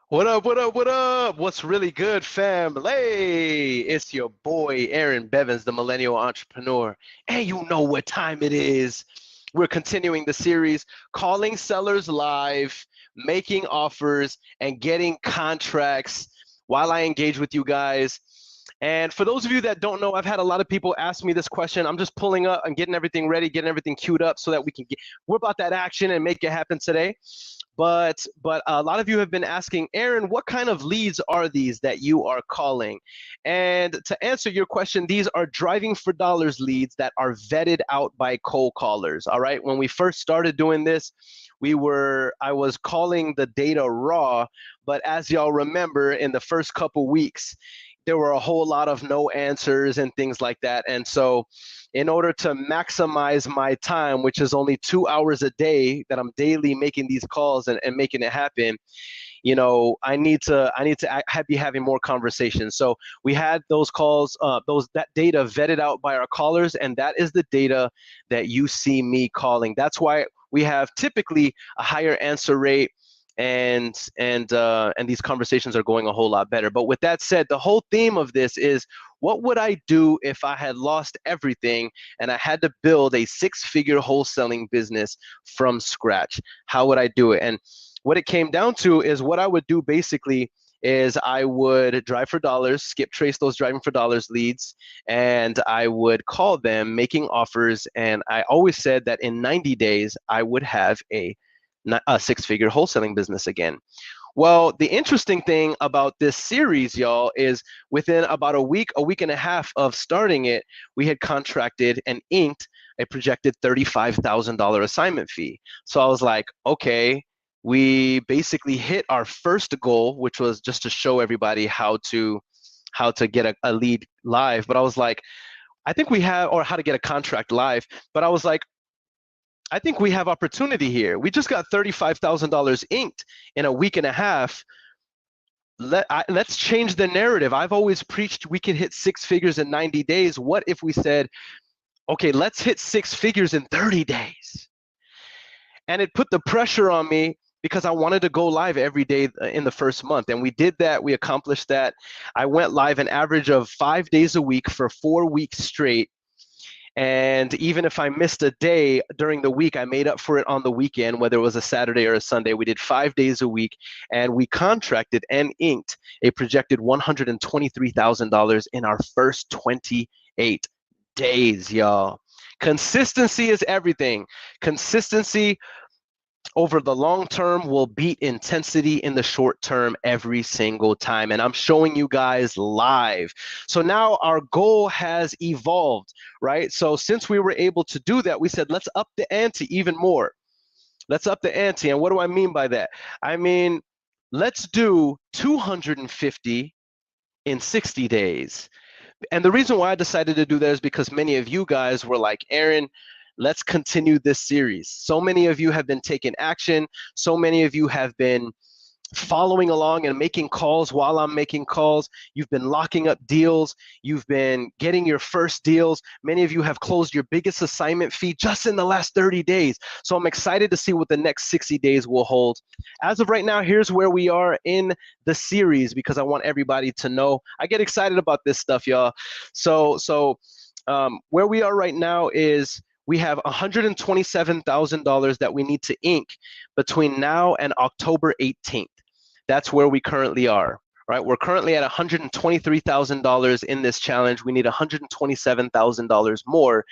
What up, what up, what up? What's really good, family? It's your boy, Aaron Bevins, the millennial entrepreneur. And you know what time it is. We're continuing the series, calling sellers live, making offers, and getting contracts while I engage with you guys. And for those of you that don't know, I've had a lot of people ask me this question. I'm just pulling up and getting everything ready, getting everything queued up so that we can we're about that action and make it happen today. But a lot of you have been asking, Aaron, what kind of leads are these that you are calling? And to answer your question, these are driving for dollars leads that are vetted out by cold callers. All right. When we first started doing this, I was calling the data raw, but as y'all remember, in the first couple weeks, there were a whole lot of no answers and things like that. And so in order to maximize my time, which is only 2 hours a day that I'm daily making these calls and making it happen, I need to be having more conversations. So we had those calls, that data vetted out by our callers, and that is the data that you see me calling. That's why we have typically a higher answer rate, and these conversations are going a whole lot better. But with that said, the whole theme of this is, what would I do if I had lost everything and I had to build a six-figure wholesaling business from scratch? How would I do it? And what it came down to is, what I would do basically is I would drive for dollars, skip trace those driving for dollars leads, and I would call them, making offers. And I always said that in 90 days, I would have a six-figure wholesaling business again. Well, the interesting thing about this series, y'all, is within about a week and a half of starting it, we had contracted and inked a projected $35,000 assignment fee. So I was like, okay, we basically hit our first goal, which was just to show everybody how to get a lead live. But I was like, I think we have, or how to get a contract live. But I was like, I think we have opportunity here. We just got $35,000 inked in a week and a half. Let's change the narrative. I've always preached we can hit six figures in 90 days. What if we said, okay, let's hit six figures in 30 days? And it put the pressure on me because I wanted to go live every day in the first month. And we did that. We accomplished that. I went live an average of 5 days a week for 4 weeks straight. And even if I missed a day during the week, I made up for it on the weekend, whether it was a Saturday or a Sunday. We did 5 days a week, and we contracted and inked a projected $123,000 in our first 28 days, y'all. Consistency is everything. Consistency over the long term will beat intensity in the short term every single time. And I'm showing you guys live. So now our goal has evolved, right? So since we were able to do that, we said, let's up the ante even more. Let's up the ante. And what do I mean by that? I mean, let's do 250 in 60 days. And the reason why I decided to do that is because many of you guys were like, Aaron, let's continue this series. So many of you have been taking action. So many of you have been following along and making calls while I'm making calls. You've been locking up deals. You've been getting your first deals. Many of you have closed your biggest assignment fee just in the last 30 days. So I'm excited to see what the next 60 days will hold. As of right now, here's where we are in the series, because I want everybody to know. I get excited about this stuff, y'all. So where we are right now is we have $127,000 that we need to ink between now and October 18th. That's where we currently are. Right, we're currently at $123,000 in this challenge. We need $127,000 more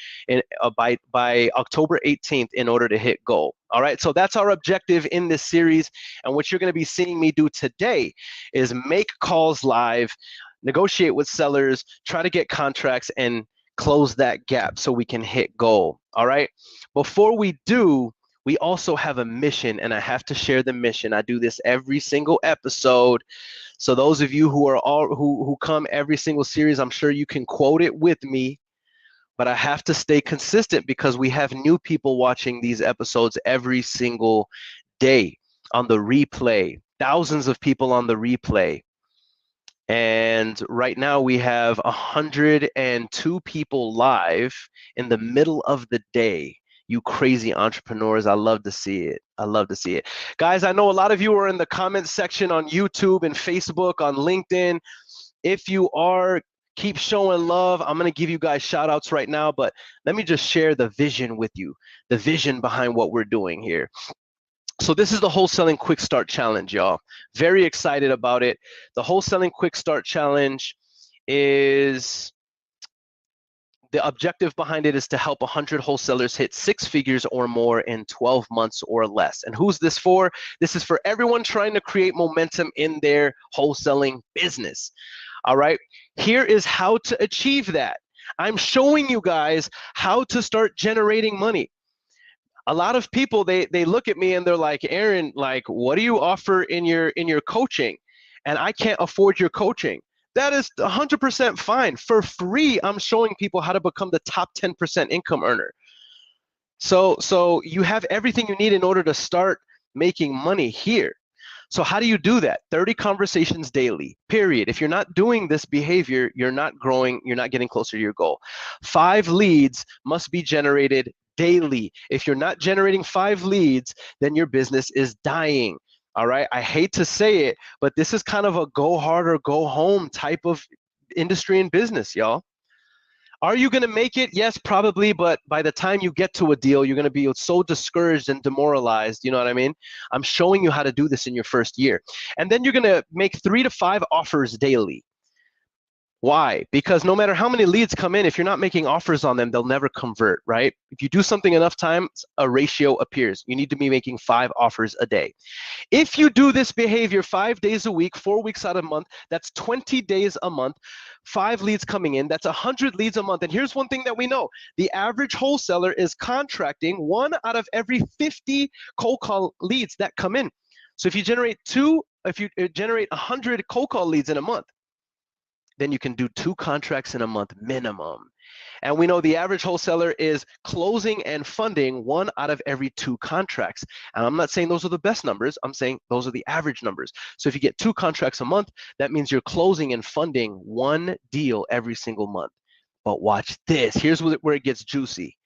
by October 18th in order to hit goal. All right, so that's our objective in this series. And what you're going to be seeing me do today is make calls live, negotiate with sellers, try to get contracts, and close that gap so we can hit goal. All right, before we do, we also have a mission, and I have to share the mission. I do this every single episode. So those of you who come every single series, I'm sure you can quote it with me, but I have to stay consistent because we have new people watching these episodes every single day on the replay, thousands of people on the replay. And right now we have 102 people live in the middle of the day. You crazy entrepreneurs. I love to see it. I love to see it. Guys, I know a lot of you are in the comments section on YouTube and Facebook, on LinkedIn. If you are, keep showing love. I'm going to give you guys shout outs right now, but let me just share the vision with you, the vision behind what we're doing here. So this is the Wholesaling Quick Start Challenge, y'all. Very excited about it. The Wholesaling Quick Start Challenge is, the objective behind it is to help 100 wholesalers hit 6 figures or more in 12 months or less. And who's this for? This is for everyone trying to create momentum in their wholesaling business. All right, here is how to achieve that. I'm showing you guys how to start generating money. A lot of people, they look at me and they're like, Earon, like, what do you offer in your coaching? And I can't afford your coaching. That is 100% fine. For free, I'm showing people how to become the top 10% income earner. So you have everything you need in order to start making money here. So how do you do that? 30 conversations daily, period. If you're not doing this behavior, you're not growing, you're not getting closer to your goal. 5 leads must be generated daily. If you're not generating 5 leads, then your business is dying. All right, I hate to say it, but this is kind of a go hard or go home type of industry and business, y'all. Are you going to make it? Yes, probably, but by the time you get to a deal, you're going to be so discouraged and demoralized, you know what I mean? I'm showing you how to do this in your first year. And then you're going to make 3 to 5 offers daily. Why? Because no matter how many leads come in, if you're not making offers on them, they'll never convert, right? If you do something enough times, a ratio appears. You need to be making 5 offers a day. If you do this behavior 5 days a week, 4 weeks out of a month, that's 20 days a month, 5 leads coming in, that's 100 leads a month. And here's one thing that we know. The average wholesaler is contracting 1 out of every 50 cold call leads that come in. So if you generate 100 cold call leads in a month, then you can do 2 contracts in a month minimum. And we know the average wholesaler is closing and funding 1 out of every 2 contracts. And I'm not saying those are the best numbers. I'm saying those are the average numbers. So if you get 2 contracts a month, that means you're closing and funding 1 deal every single month. But watch this. Here's where it gets juicy.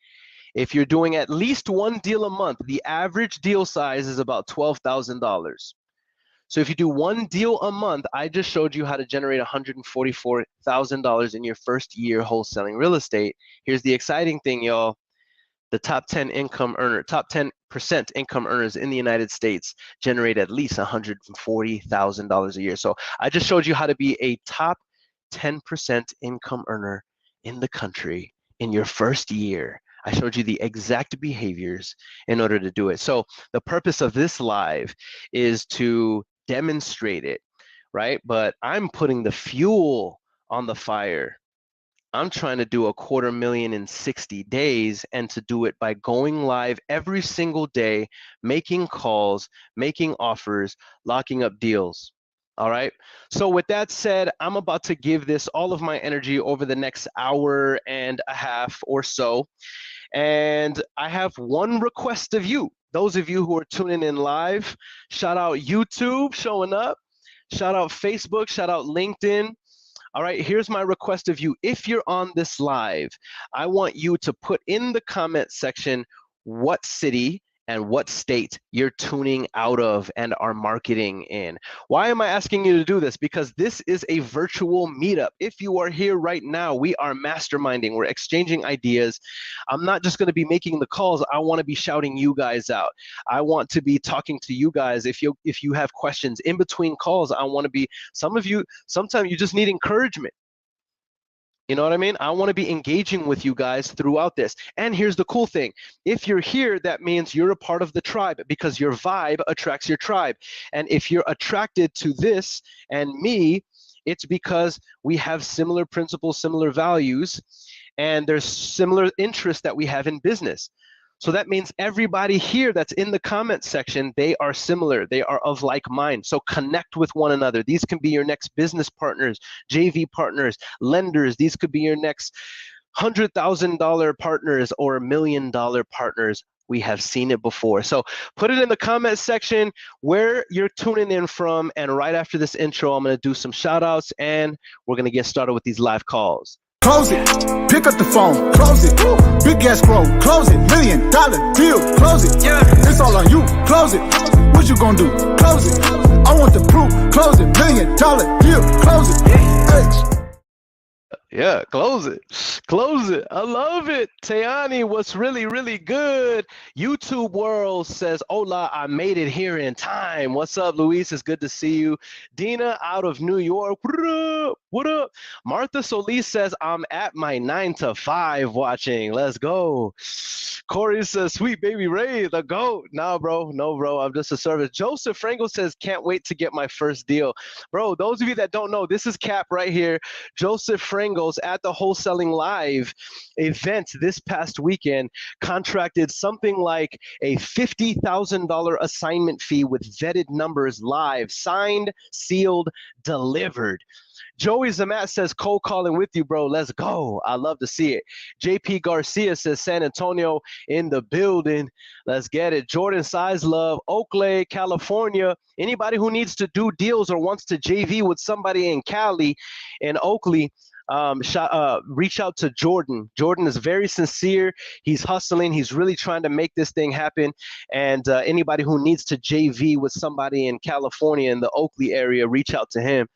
If you're doing at least 1 deal a month, the average deal size is about $12,000. So if you do 1 deal a month, I just showed you how to generate $144,000 in your first year wholesaling real estate. Here's the exciting thing, y'all. The top 10% income earners in the United States generate at least $140,000 a year. So I just showed you how to be a top 10% income earner in the country in your first year. I showed you the exact behaviors in order to do it. So the purpose of this live is to demonstrate it, right? But I'm putting the fuel on the fire. I'm trying to do $250,000 in 60 days, and to do it by going live every single day, making calls, making offers, locking up deals. All right. So with that said, I'm about to give this all of my energy over the next hour and a half or so. And I have one request of you. Those of you who are tuning in live, shout out YouTube showing up, shout out Facebook, shout out LinkedIn. All right, here's my request of you. If you're on this live, I want you to put in the comment section what city and what state you're tuning out of and are marketing in. Why am I asking you to do this? Because this is a virtual meetup. If you are here right now, we are masterminding, we're exchanging ideas. I'm not just gonna be making the calls, I wanna be shouting you guys out. I want to be talking to you guys. If you have questions in between calls, I wanna be, some of you, sometimes you just need encouragement. You know what I mean? I want to be engaging with you guys throughout this. And here's the cool thing. If you're here, that means you're a part of the tribe, because your vibe attracts your tribe. And if you're attracted to this and me, it's because we have similar principles, similar values, and there's similar interests that we have in business. So that means everybody here that's in the comment section, they are similar. They are of like mind. So connect with one another. These can be your next business partners, JV partners, lenders. These could be your next $100,000 partners or $1 million partners. We have seen it before. So put it in the comment section where you're tuning in from. And right after this intro, I'm going to do some shout outs and we're going to get started with these live calls. close it. Pick up the phone, close it. Big gas grow, close it. $1 million deal, close it. Yeah. It's all on you, close it. What you gonna do? Close it. I want the proof, close it. $1 million deal, close it. Hey. Yeah, close it. Close it. I love it. Tayani, what's really, really good? YouTube World says, hola, I made it here in time. What's up, Luis? It's good to see you. Dina out of New York. What up? What up? Martha Solis says, I'm at my 9 to 5 watching. Let's go. Corey says, sweet baby Ray, the GOAT. Nah, bro. No, bro. I'm just a service. Joseph Frankel says, can't wait to get my first deal. Bro, those of you that don't know, this is Cap right here. Joseph Frankel at the Wholesaling Live event this past weekend contracted something like a $50,000 assignment fee with vetted numbers live, signed, sealed, delivered. Joey Zamat says, cold calling with you, bro. Let's go. I love to see it. JP Garcia says, San Antonio in the building. Let's get it. Jordan Size Love, Oakley, California. Anybody who needs to do deals or wants to JV with somebody in Cali, in Oakley, reach out to Jordan. Jordan is very sincere. He's hustling. He's really trying to make this thing happen. And anybody who needs to JV with somebody in California in the Oakley area, reach out to him.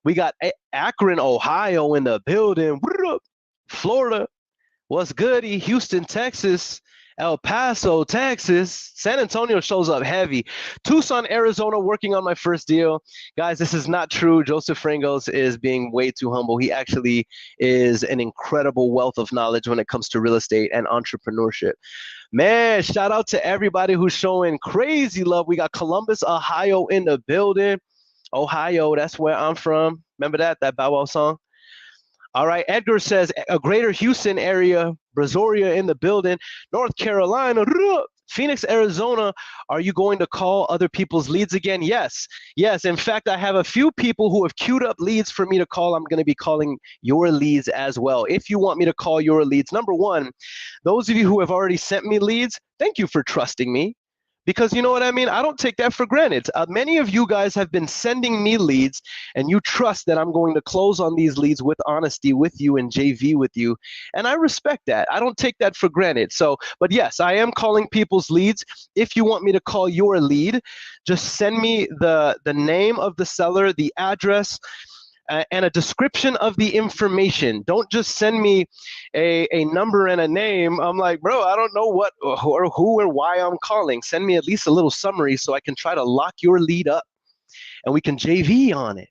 We got Akron, Ohio in the building. Florida, what's goody? Houston, Texas. El Paso, Texas. San Antonio shows up heavy. Tucson, Arizona, working on my first deal. Guys, this is not true. Joseph Frangos is being way too humble. He actually is an incredible wealth of knowledge when it comes to real estate and entrepreneurship. Man, shout out to everybody who's showing crazy love. We got Columbus, Ohio in the building. Ohio, that's where I'm from. Remember that Bow Wow song? All right, Edgar says, a greater Houston area, Brazoria in the building, North Carolina, Phoenix, Arizona, are you going to call other people's leads again? Yes, yes. In fact, I have a few people who have queued up leads for me to call. I'm going to be calling your leads as well. If you want me to call your leads, number one, those of you who have already sent me leads, thank you for trusting me. Because you know what I mean? I don't take that for granted. Many of you guys have been sending me leads, and you trust that I'm going to close on these leads with honesty with you and JV with you. And I respect that. I don't take that for granted. So, but yes, I am calling people's leads. If you want me to call your lead, just send me the name of the seller, the address, and a description of the information. Don't just send me a number and a name. I'm like, bro, I don't know what or who or why I'm calling. Send me at least a little summary so I can try to lock your lead up and we can JV on it.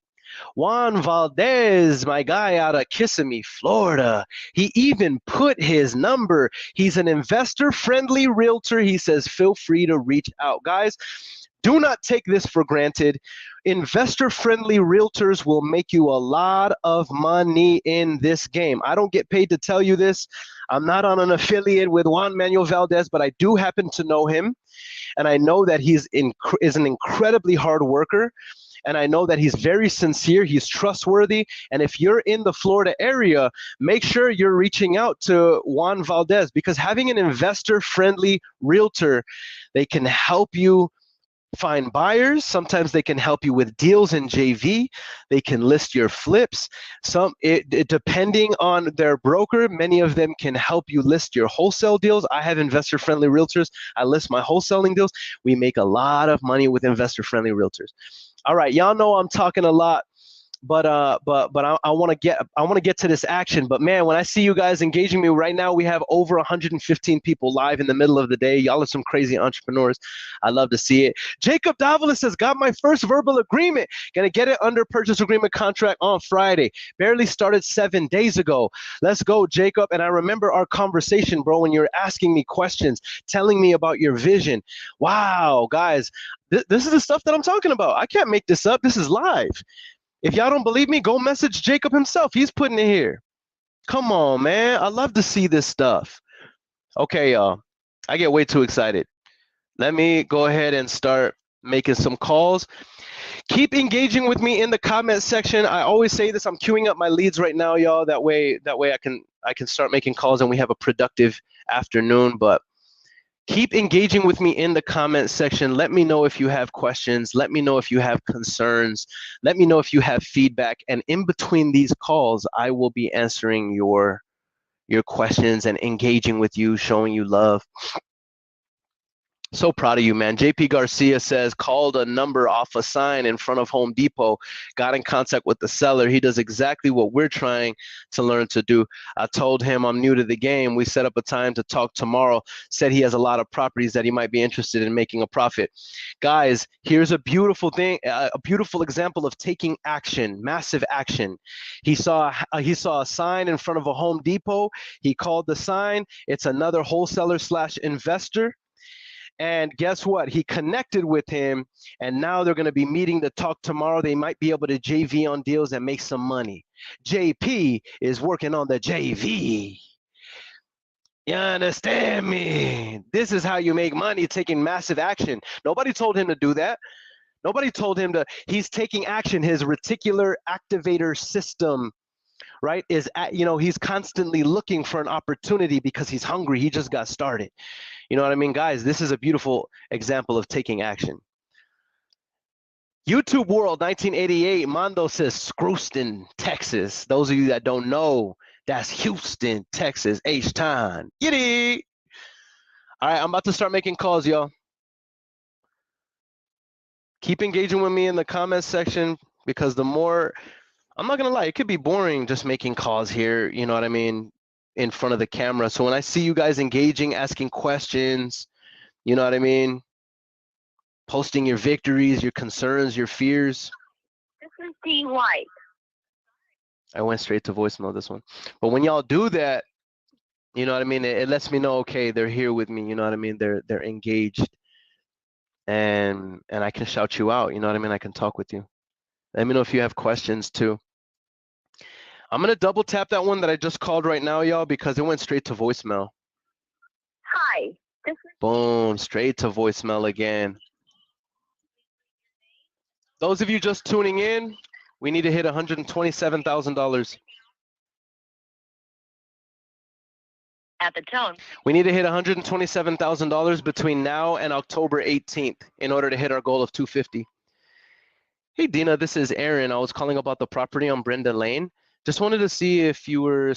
Juan Valdez, my guy out of Kissimmee, Florida. He even put his number. He's an investor-friendly realtor. He says, feel free to reach out. Guys, do not take this for granted. Investor-friendly realtors will make you a lot of money in this game. I don't get paid to tell you this. I'm not on an affiliate with Juan Manuel Valdez, but I do happen to know him. And I know that he is an incredibly hard worker. And I know that he's very sincere, he's trustworthy. And if you're in the Florida area, make sure you're reaching out to Juan Valdez, because having an investor-friendly realtor, they can help you find buyers. Sometimes they can help you with deals in JV. They can list your flips. Depending on their broker, many of them can help you list your wholesale deals. I have investor-friendly realtors. I list my wholesaling deals. We make a lot of money with investor-friendly realtors. All right, y'all know I'm talking a lot, but I want to get to this action. But man, when I see you guys engaging me right now, we have over 115 people live in the middle of the day. Y'all are some crazy entrepreneurs. I love to see it. Jacob Davila says, got my first verbal agreement. Gonna get it under purchase agreement contract on Friday. Barely started 7 days ago. Let's go, Jacob. And I remember our conversation, bro, when you're asking me questions, telling me about your vision. Wow, guys, this is the stuff that I'm talking about. I can't make this up. This is live. If y'all don't believe me, go message Jacob himself. He's putting it here. Come on, man. I love to see this stuff. Okay, y'all. I get way too excited. Let me go ahead and start making some calls. Keep engaging with me in the comment section. I always say this. I'm queuing up my leads right now, y'all. That way I can start making calls and we have a productive afternoon. But Keep engaging with me in the comment section. Let me know if you have questions. Let me know if you have concerns. Let me know if you have feedback. And in between these calls, I will be answering your questions and engaging with you, showing you love. So proud of you, man. JP Garcia says, called a number off a sign in front of Home Depot, got in contact with the seller. He does exactly what we're trying to learn to do. I told him I'm new to the game. We set up a time to talk tomorrow. Said he has a lot of properties that he might be interested in making a profit. Guys, here's a beautiful thing, a beautiful example of taking action, massive action. He saw a sign in front of a Home Depot. He called the sign. It's another wholesaler / investor. And guess what? He connected with him, and now they're going to be meeting to talk tomorrow. They might be able to JV on deals and make some money. JP is working on the JV. You understand me? This is how you make money, taking massive action. Nobody told him to do that. Nobody told him to. He's taking action. His reticular activator system, right, is he's constantly looking for an opportunity because he's hungry. He just got started. You know what I mean, guys? This is a beautiful example of taking action. YouTube World 1988, Mondo says Scrooston, Texas. Those of you that don't know, that's Houston, Texas. H-Town. Yiddy! All right, I'm about to start making calls, y'all. Keep engaging with me in the comments section because the more, I'm not going to lie, it could be boring just making calls here, you know what I mean, in front of the camera. So when I see you guys engaging, asking questions, you know what I mean, posting your victories, your concerns, your fears. This is D. White. I went straight to voicemail this one. But when y'all do that, you know what I mean, it lets me know, okay, they're here with me, you know what I mean, they're engaged. And I can shout you out, you know what I mean, I can talk with you. Let me know if you have questions too. I'm gonna double tap that one that I just called right now, y'all, because it went straight to voicemail. Hi. This is Boom, straight to voicemail again. Those of you just tuning in, we need to hit $127,000. at the tone. We need to hit $127,000 between now and October 18th in order to hit our goal of 250. Hey, Dina, this is Earon. I was calling about the property on Brenda Lane. Just wanted to see if you were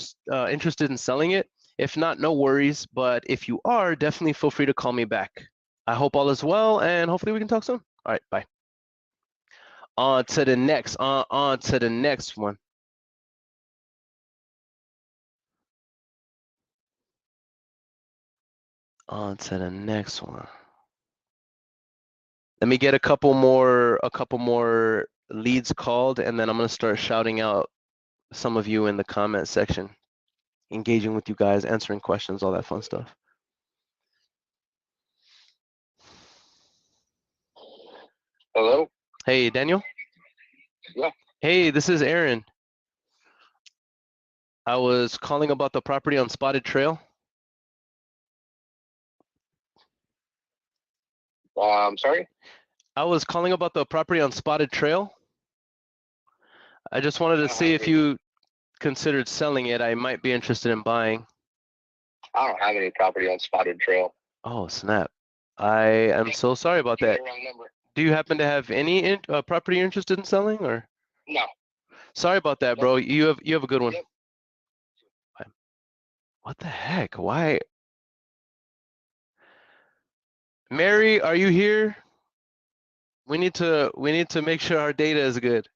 interested in selling it. If not, no worries. But if you are, definitely feel free to call me back. I hope all is well, and hopefully we can talk soon. All right, bye. On to the next one. On to the next one. Let me get a couple more leads called, and then I'm gonna start shouting out some of you in the comment section, engaging with you guys, answering questions, all that fun stuff. Hello? Hey, Daniel? Yeah. Hey, this is Earon. I was calling about the property on Spotted Trail. I'm sorry? I was calling about the property on Spotted Trail. I just wanted to see if you considered selling it. I might be interested in buying. I don't have any property on Spotted Trail. Oh, snap. I am so sorry about You got that. the wrong number. Do you happen to have any property you're interested in selling, or? No. Sorry about that, bro. You have a good one. Yep. What the heck? Why? Mary, are you here? We need to make sure our data is good.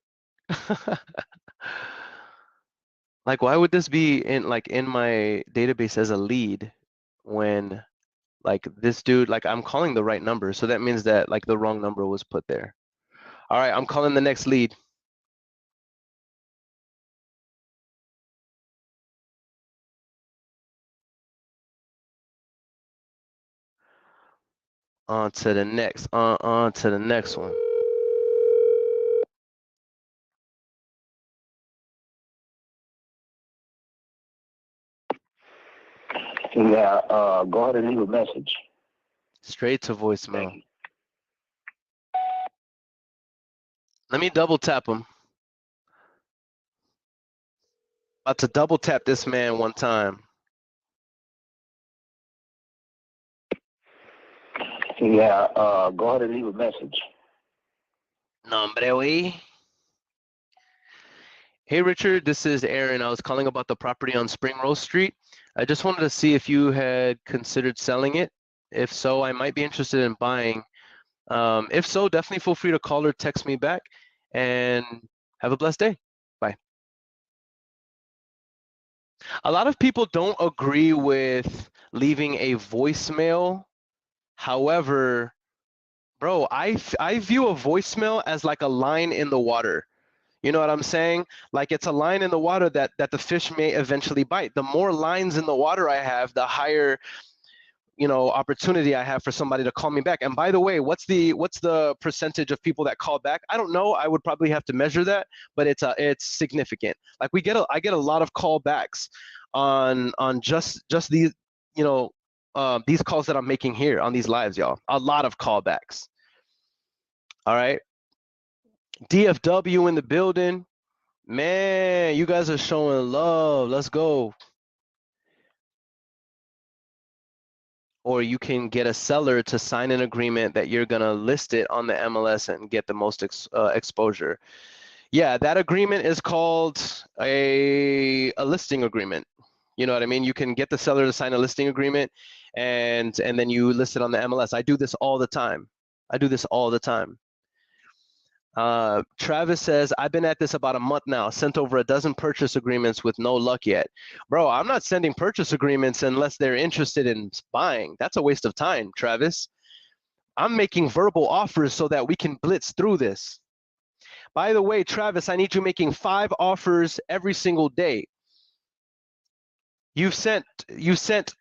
Like, why would this be in my database as a lead when like this dude, like I'm calling the right number, so that means that like the wrong number was put there. All right, I'm calling the next lead. On to the next one. Yeah, go ahead and leave a message. Straight to voicemail. Let me double tap him. About to double tap this man one time. Yeah, go ahead and leave a message. Nombre, wey. Hey, Richard, this is Aaron. I was calling about the property on Spring Rose Street. I just wanted to see if you had considered selling it. If so, I might be interested in buying. If so, definitely feel free to call or text me back, and have a blessed day. Bye. A lot of people don't agree with leaving a voicemail. However, bro, I view a voicemail as like a line in the water. You know what I'm saying? Like it's a line in the water that the fish may eventually bite. The more lines in the water I have, the higher, opportunity I have for somebody to call me back. And by the way, what's the percentage of people that call back? I don't know. I would probably have to measure that, but it's significant. Like I get a lot of callbacks on just these, these calls that I'm making here on these lives, y'all. A lot of callbacks. All right. DFW in the building. Man, you guys are showing love. Let's go. Or you can get a seller to sign an agreement that you're going to list it on the MLS and get the most exposure. Yeah, that agreement is called a listing agreement. You know what I mean? You can get the seller to sign a listing agreement and then you list it on the MLS. I do this all the time. Travis says, I've been at this about a month now, sent over a dozen purchase agreements with no luck yet. Bro, I'm not sending purchase agreements unless they're interested in buying. That's a waste of time, Travis. I'm making verbal offers so that we can blitz through this. By the way, Travis, I need you making 5 offers every single day. You sent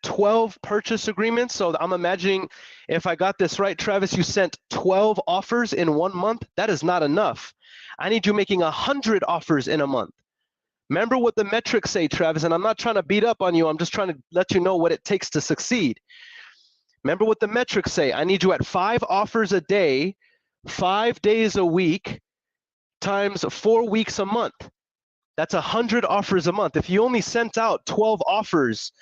12 purchase agreements, so I'm imagining if I got this right, Travis, you sent 12 offers in 1 month. That is not enough. I need you making 100 offers in a month. Remember what the metrics say, Travis, and I'm not trying to beat up on you. I'm just trying to let you know what it takes to succeed. Remember what the metrics say. I need you at 5 offers a day, 5 days a week, times 4 weeks a month. That's 100 offers a month. If you only sent out 12 offers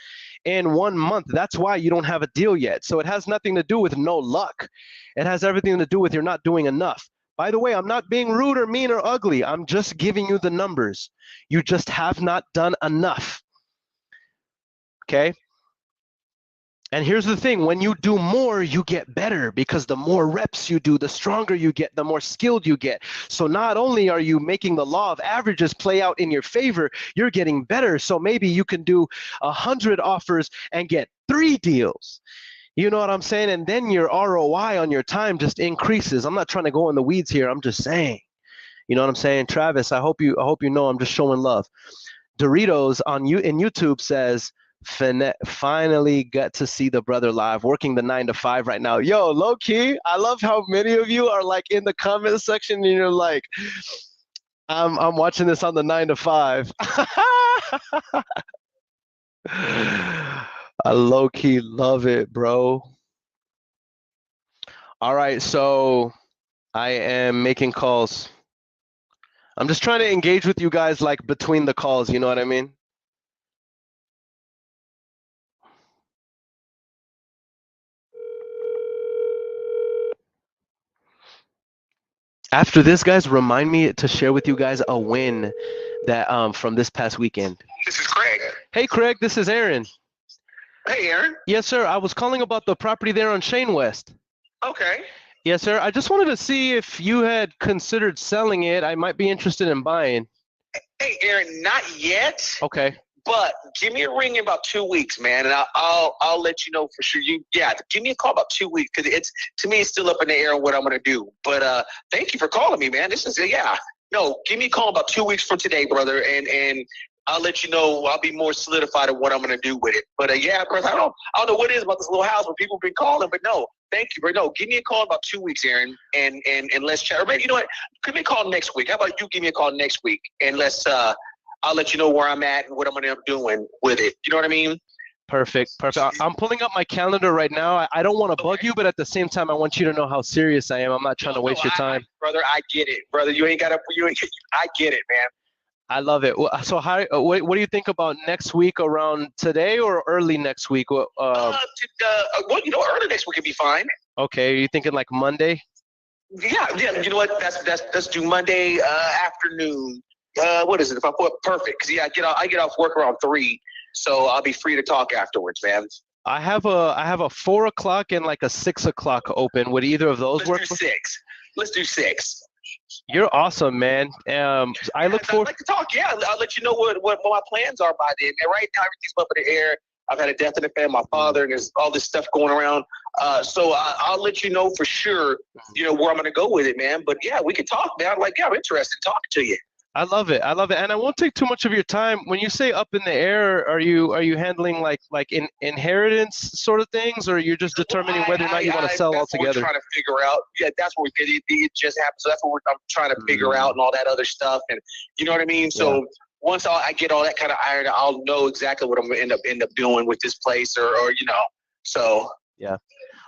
in 1 month, that's why you don't have a deal yet. So it has nothing to do with no luck. It has everything to do with you're not doing enough. By the way, I'm not being rude or mean or ugly. I'm just giving you the numbers. You just have not done enough. Okay? And here's the thing, when you do more, you get better because the more reps you do, the stronger you get, the more skilled you get. So not only are you making the law of averages play out in your favor, you're getting better. So maybe you can do 100 offers and get 3 deals. You know what I'm saying? And then your ROI on your time just increases. I'm not trying to go in the weeds here. I'm just saying. You know what I'm saying? Travis, I hope you know I'm just showing love. Doritos in YouTube says, finally got to see the brother live, working the 9 to 5 right now. Yo, low key, I love how many of you are like in the comment section and you're like, I'm watching this on the 9 to 5. I low key love it, bro. All right, so I am making calls. I'm just trying to engage with you guys like between the calls, you know what I mean? After this, guys, remind me to share with you guys a win that from this past weekend. This is Craig. Hey, Craig, this is Aaron. Hey, Aaron. Yes, sir. I was calling about the property there on Shane West. Okay. Yes, sir. I just wanted to see if you had considered selling it. I might be interested in buying. Hey, Aaron, not yet. Okay. But give me a ring in about 2 weeks, man, and I'll let you know for sure. Give me a call about 2 weeks because to me it's still up in the air on what I'm gonna do. But thank you for calling me, man. Give me a call about 2 weeks from today, brother, and I'll let you know. I'll be more solidified on what I'm gonna do with it. But brother, I don't know what it is about this little house where people have been calling, but no, thank you, bro. No, give me a call in about 2 weeks, Aaron, and let's chat. Or maybe you know what? Give me a call next week. How about you give me a call next week and let's I'll let you know where I'm at and what I'm going to end up doing with it. You know what I mean? Perfect. I'm pulling up my calendar right now. I don't want to bug you, but at the same time, I want you to know how serious I am. I'm not trying to waste your time. Brother, I get it. Brother, I get it, man. I love it. So what do you think about next week around today or early next week? Early next week would be fine. Okay, are you thinking like Monday? Yeah. You know what? Let's do Monday afternoon. What is it? If I put perfect, because I get off work around 3, so I'll be free to talk afterwards, man. I have a 4 o'clock and like a 6 o'clock open. Would either of those work? Let's do 6. Let's do 6. You're awesome, man. I look I'd forward. like to talk. Yeah, I'll let you know what my plans are by then. Man, right now everything's up in the air. I've had a death in the family, my father, and there's all this stuff going around. So I'll let you know for sure, where I'm going to go with it, man. But yeah, we can talk, man. I'm interested in talking to you. I love it. I love it, and I won't take too much of your time. When you say up in the air, are you handling like inheritance sort of things, or you're just determining whether or not you want to sell that's altogether? What we're trying to figure out. Yeah, that's what it just happened. So that's what I'm trying to figure out and all that other stuff. And you know what I mean? So once I get all that kind of iron, I'll know exactly what I'm going to end up doing with this place or so. Yeah.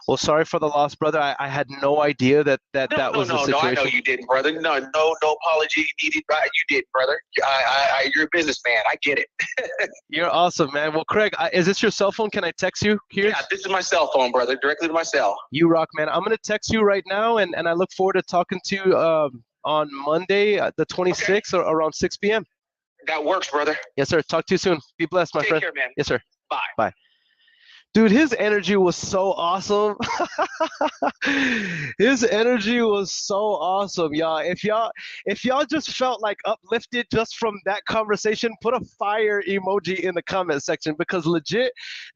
Well, sorry for the loss, brother. I had no idea that was the situation. No, I know you didn't, brother. No apology needed. You did, brother. You're a businessman. I get it. You're awesome, man. Well, Craig, is this your cell phone? Can I text you here? Yeah, this is my cell phone, brother. Directly to my cell. You rock, man. I'm gonna text you right now, and I look forward to talking to you on Monday, the 26th, or around 6 p.m. That works, brother. Yes, sir. Talk to you soon. Be blessed, my friend. Take care, man. Yes, sir. Bye. Bye. Dude, his energy was so awesome. His energy was so awesome, y'all. If y'all just felt like uplifted just from that conversation, put a fire emoji in the comment section, because legit,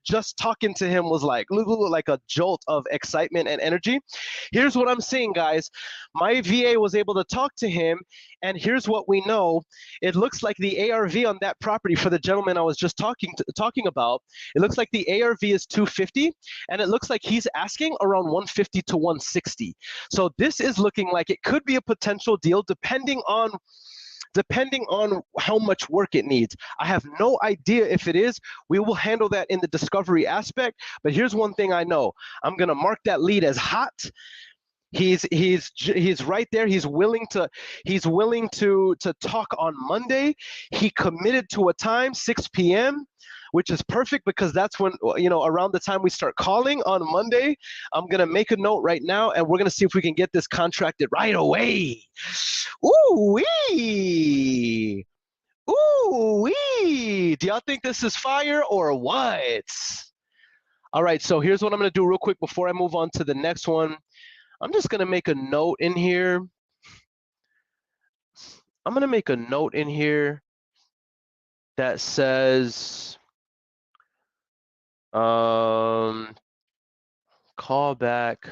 just talking to him was like a jolt of excitement and energy. Here's what I'm seeing, guys. My VA was able to talk to him, and here's what we know. It looks like the ARV on that property for the gentleman I was just talking about, it looks like the ARV is 250, and it looks like he's asking around 150 to 160. So this is looking like it could be a potential deal depending on how much work it needs. I have no idea if it is. We will handle that in the discovery aspect, but here's one thing I know. I'm gonna mark that lead as hot. He's right there. He's willing to talk on Monday. He committed to a time, 6 p.m., which is perfect because that's when, around the time we start calling on Monday. I'm going to make a note right now, and we're going to see if we can get this contracted right away. Ooh-wee. Ooh-wee. Do y'all think this is fire or what? All right, so here's what I'm going to do real quick before I move on to the next one. I'm just going to make a note in here. I'm going to make a note in here that says, call back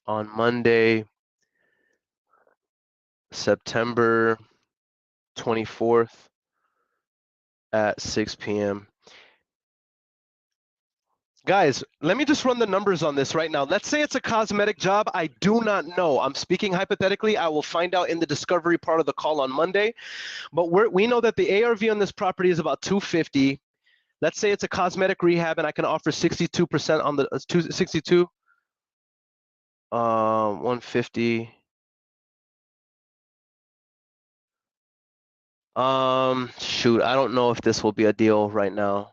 on Monday, September 24th at 6 p.m. Guys, let me just run the numbers on this right now. Let's say it's a cosmetic job. I do not know. I'm speaking hypothetically. I will find out in the discovery part of the call on Monday. But we know that the ARV on this property is about 250. Let's say it's a cosmetic rehab, and I can offer 62% on the 62. 150. Shoot, I don't know if this will be a deal right now.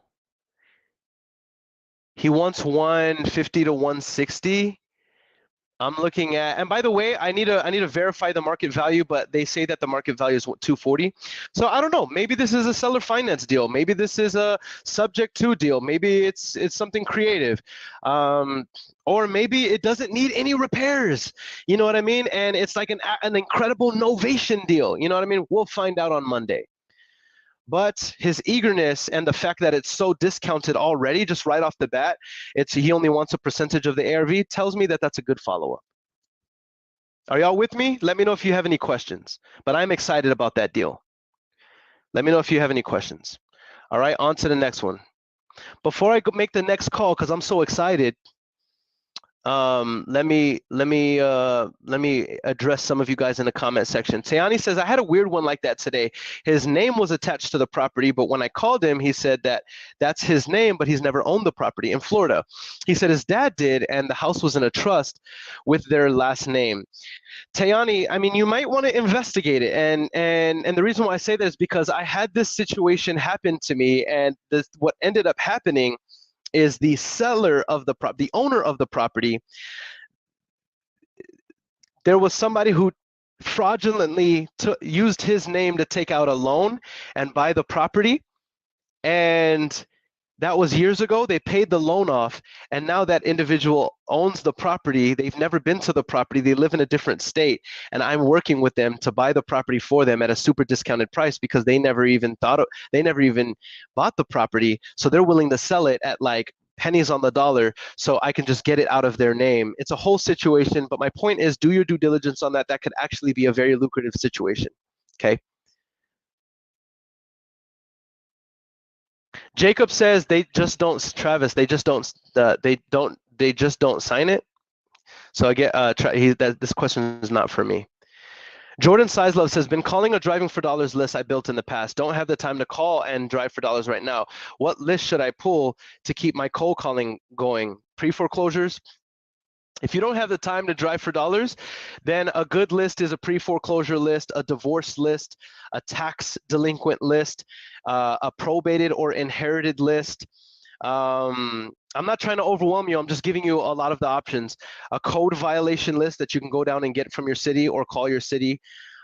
He wants 150 to 160. I'm looking at, and by the way, I need to verify the market value, but they say that the market value is 240. So I don't know. Maybe this is a seller finance deal. Maybe this is a subject to deal. Maybe it's something creative, or maybe it doesn't need any repairs. You know what I mean? And it's like an incredible novation deal. You know what I mean? We'll find out on Monday. But his eagerness and the fact that it's so discounted already, just right off the bat, he only wants a percentage of the ARV, tells me that that's a good follow-up. Are y'all with me? Let me know if you have any questions. But I'm excited about that deal. Let me know if you have any questions. All right, on to the next one. Before I make the next call, because I'm so excited, let me address some of you guys in the comment section. Tayani says, I had a weird one like that today. His name was attached to the property, but when I called him, he said that that's his name, but he's never owned the property in Florida. He said his dad did, and the house was in a trust with their last name. Tayani, I mean, you might want to investigate it, and the reason why I say that is because I had this situation happen to me, and what ended up happening is the seller of the owner of the property. There was somebody who fraudulently used his name to take out a loan and buy the property, and that was years ago. They paid the loan off, and now that individual owns the property. They've never been to the property. They live in a different state, and I'm working with them to buy the property for them at a super discounted price because they never even bought the property. So they're willing to sell it at like pennies on the dollar so I can just get it out of their name. It's a whole situation, but my point is, do your due diligence on that. That could actually be a very lucrative situation. Okay. Jacob says they just don't, Travis, they just don't sign it. So I get this question is not for me. Jordan Sizelove says, been calling a driving for dollars list I built in the past. Don't have the time to call and drive for dollars right now. What list should I pull to keep my cold calling going? Pre-foreclosures? If you don't have the time to drive for dollars, then a good list is a pre-foreclosure list, a divorce list, a tax delinquent list, a probated or inherited list. I'm not trying to overwhelm you. I'm just giving you a lot of the options. A code violation list that you can go down and get from your city or call your city.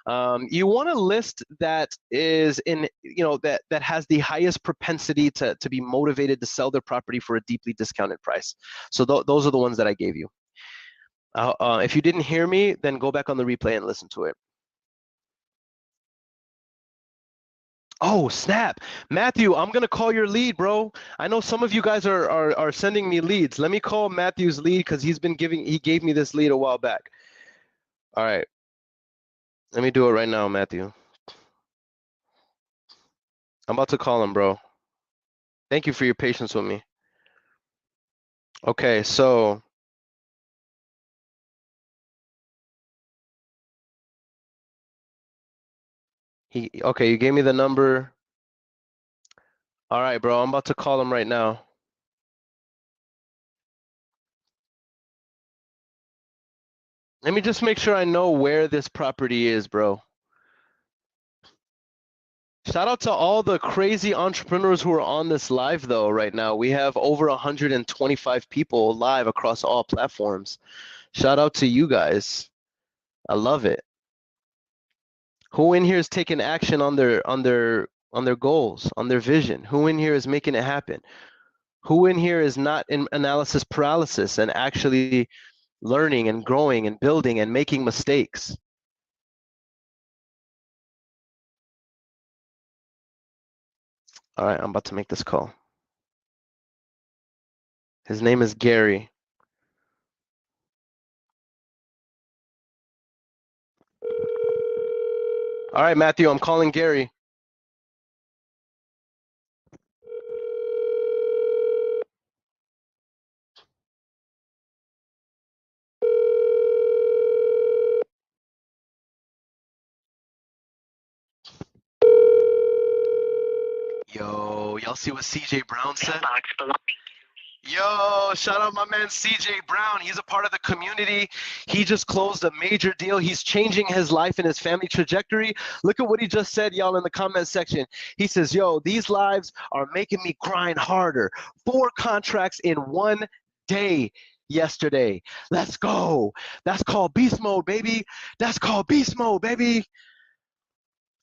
You want a list that is that has the highest propensity to be motivated to sell their property for a deeply discounted price. So those are the ones that I gave you. If you didn't hear me, then go back on the replay and listen to it. Oh, snap. Matthew, I'm going to call your lead, bro. I know some of you guys are sending me leads. Let me call Matthew's lead because he gave me this lead a while back. All right. Let me do it right now, Matthew. I'm about to call him, bro. Thank you for your patience with me. Okay, so okay, you gave me the number. All right, bro, I'm about to call him right now. Let me just make sure I know where this property is, bro. Shout out to all the crazy entrepreneurs who are on this live though right now. We have over 125 people live across all platforms. Shout out to you guys. I love it. Who in here is taking action on their goals, on their vision? Who in here is making it happen? Who in here is not in analysis paralysis and actually learning and growing and building and making mistakes? All right, I'm about to make this call. His name is Gary. All right, Matthew, I'm calling Gary. Yo, y'all see what CJ Brown said? Yo, shout out my man CJ Brown. He's a part of the community. He just closed a major deal. He's changing his life and his family trajectory. Look at what he just said, y'all, in the comment section. He says, yo, these lives are making me grind harder. 4 contracts in 1 day yesterday. Let's go. That's called beast mode, baby. That's called beast mode, baby.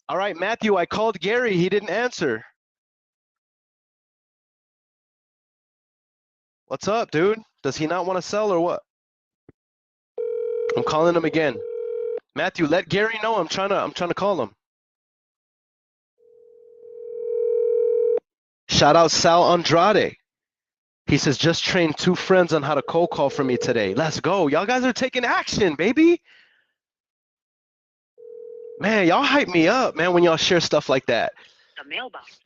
All right, Matthew, I called Gary. He didn't answer. What's up, dude? Does he not want to sell or what? I'm calling him again. Matthew, let Gary know I'm trying to call him. Shout out Sal Andrade. He says, just trained 2 friends on how to cold call for me today. Let's go. Y'all guys are taking action, baby. Man, y'all hype me up, man, when y'all share stuff like that. The mailbox.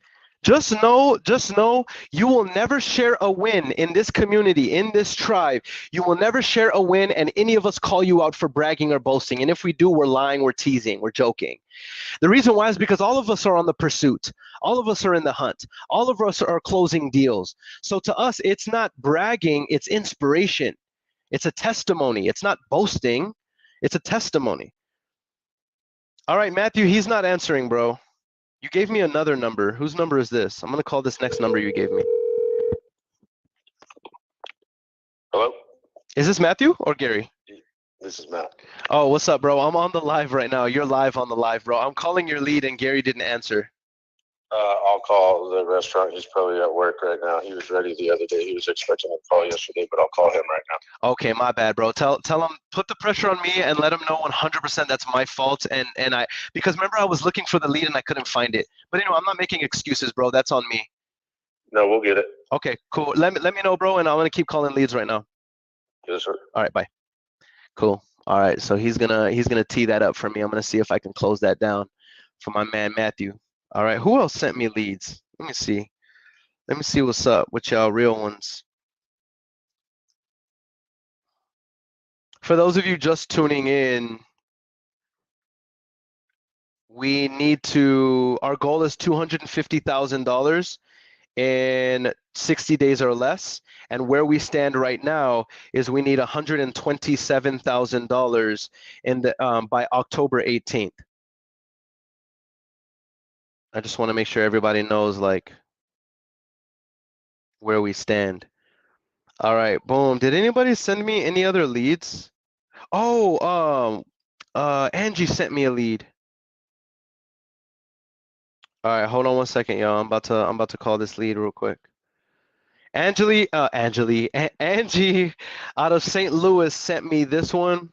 Just know, you will never share a win in this community, in this tribe. You will never share a win and any of us call you out for bragging or boasting. And if we do, we're lying, we're teasing, we're joking. The reason why is because all of us are on the pursuit. All of us are in the hunt. All of us are closing deals. So to us, it's not bragging, it's inspiration. It's a testimony. It's not boasting, it's a testimony. All right, Matthew, he's not answering, bro. You gave me another number. Whose number is this? I'm going to call this next number you gave me. Hello? Is this Matthew or Gary? This is Matt. Oh, what's up, bro? I'm on the live right now. You're live on the live, bro. I'm calling your lead and Gary didn't answer. I'll call the restaurant. He's probably at work right now. He was ready the other day. He was expecting a call yesterday, but I'll call him right now. Okay, my bad, bro. Tell him, put the pressure on me and let him know 100% that's my fault. And because remember I was looking for the lead and I couldn't find it. But I'm not making excuses, bro. That's on me. No, we'll get it. Okay, cool. Let me know, bro, and I'm gonna keep calling leads right now. Yes, sir. All right, bye. Cool. All right, so he's gonna tee that up for me. I'm gonna see if I can close that down for my man Matthew. All right, who else sent me leads? Let me see. Let me see what's up with y'all real ones. For those of you just tuning in, we need to, our goal is $250,000 in 60 days or less. And where we stand right now is we need $127,000 in the by October 18th. I just want to make sure everybody knows like where we stand. All right, boom. Did anybody send me any other leads? Oh, Angie sent me a lead. All right, hold on one second, y'all. I'm about to call this lead real quick. Angie out of St. Louis sent me this one.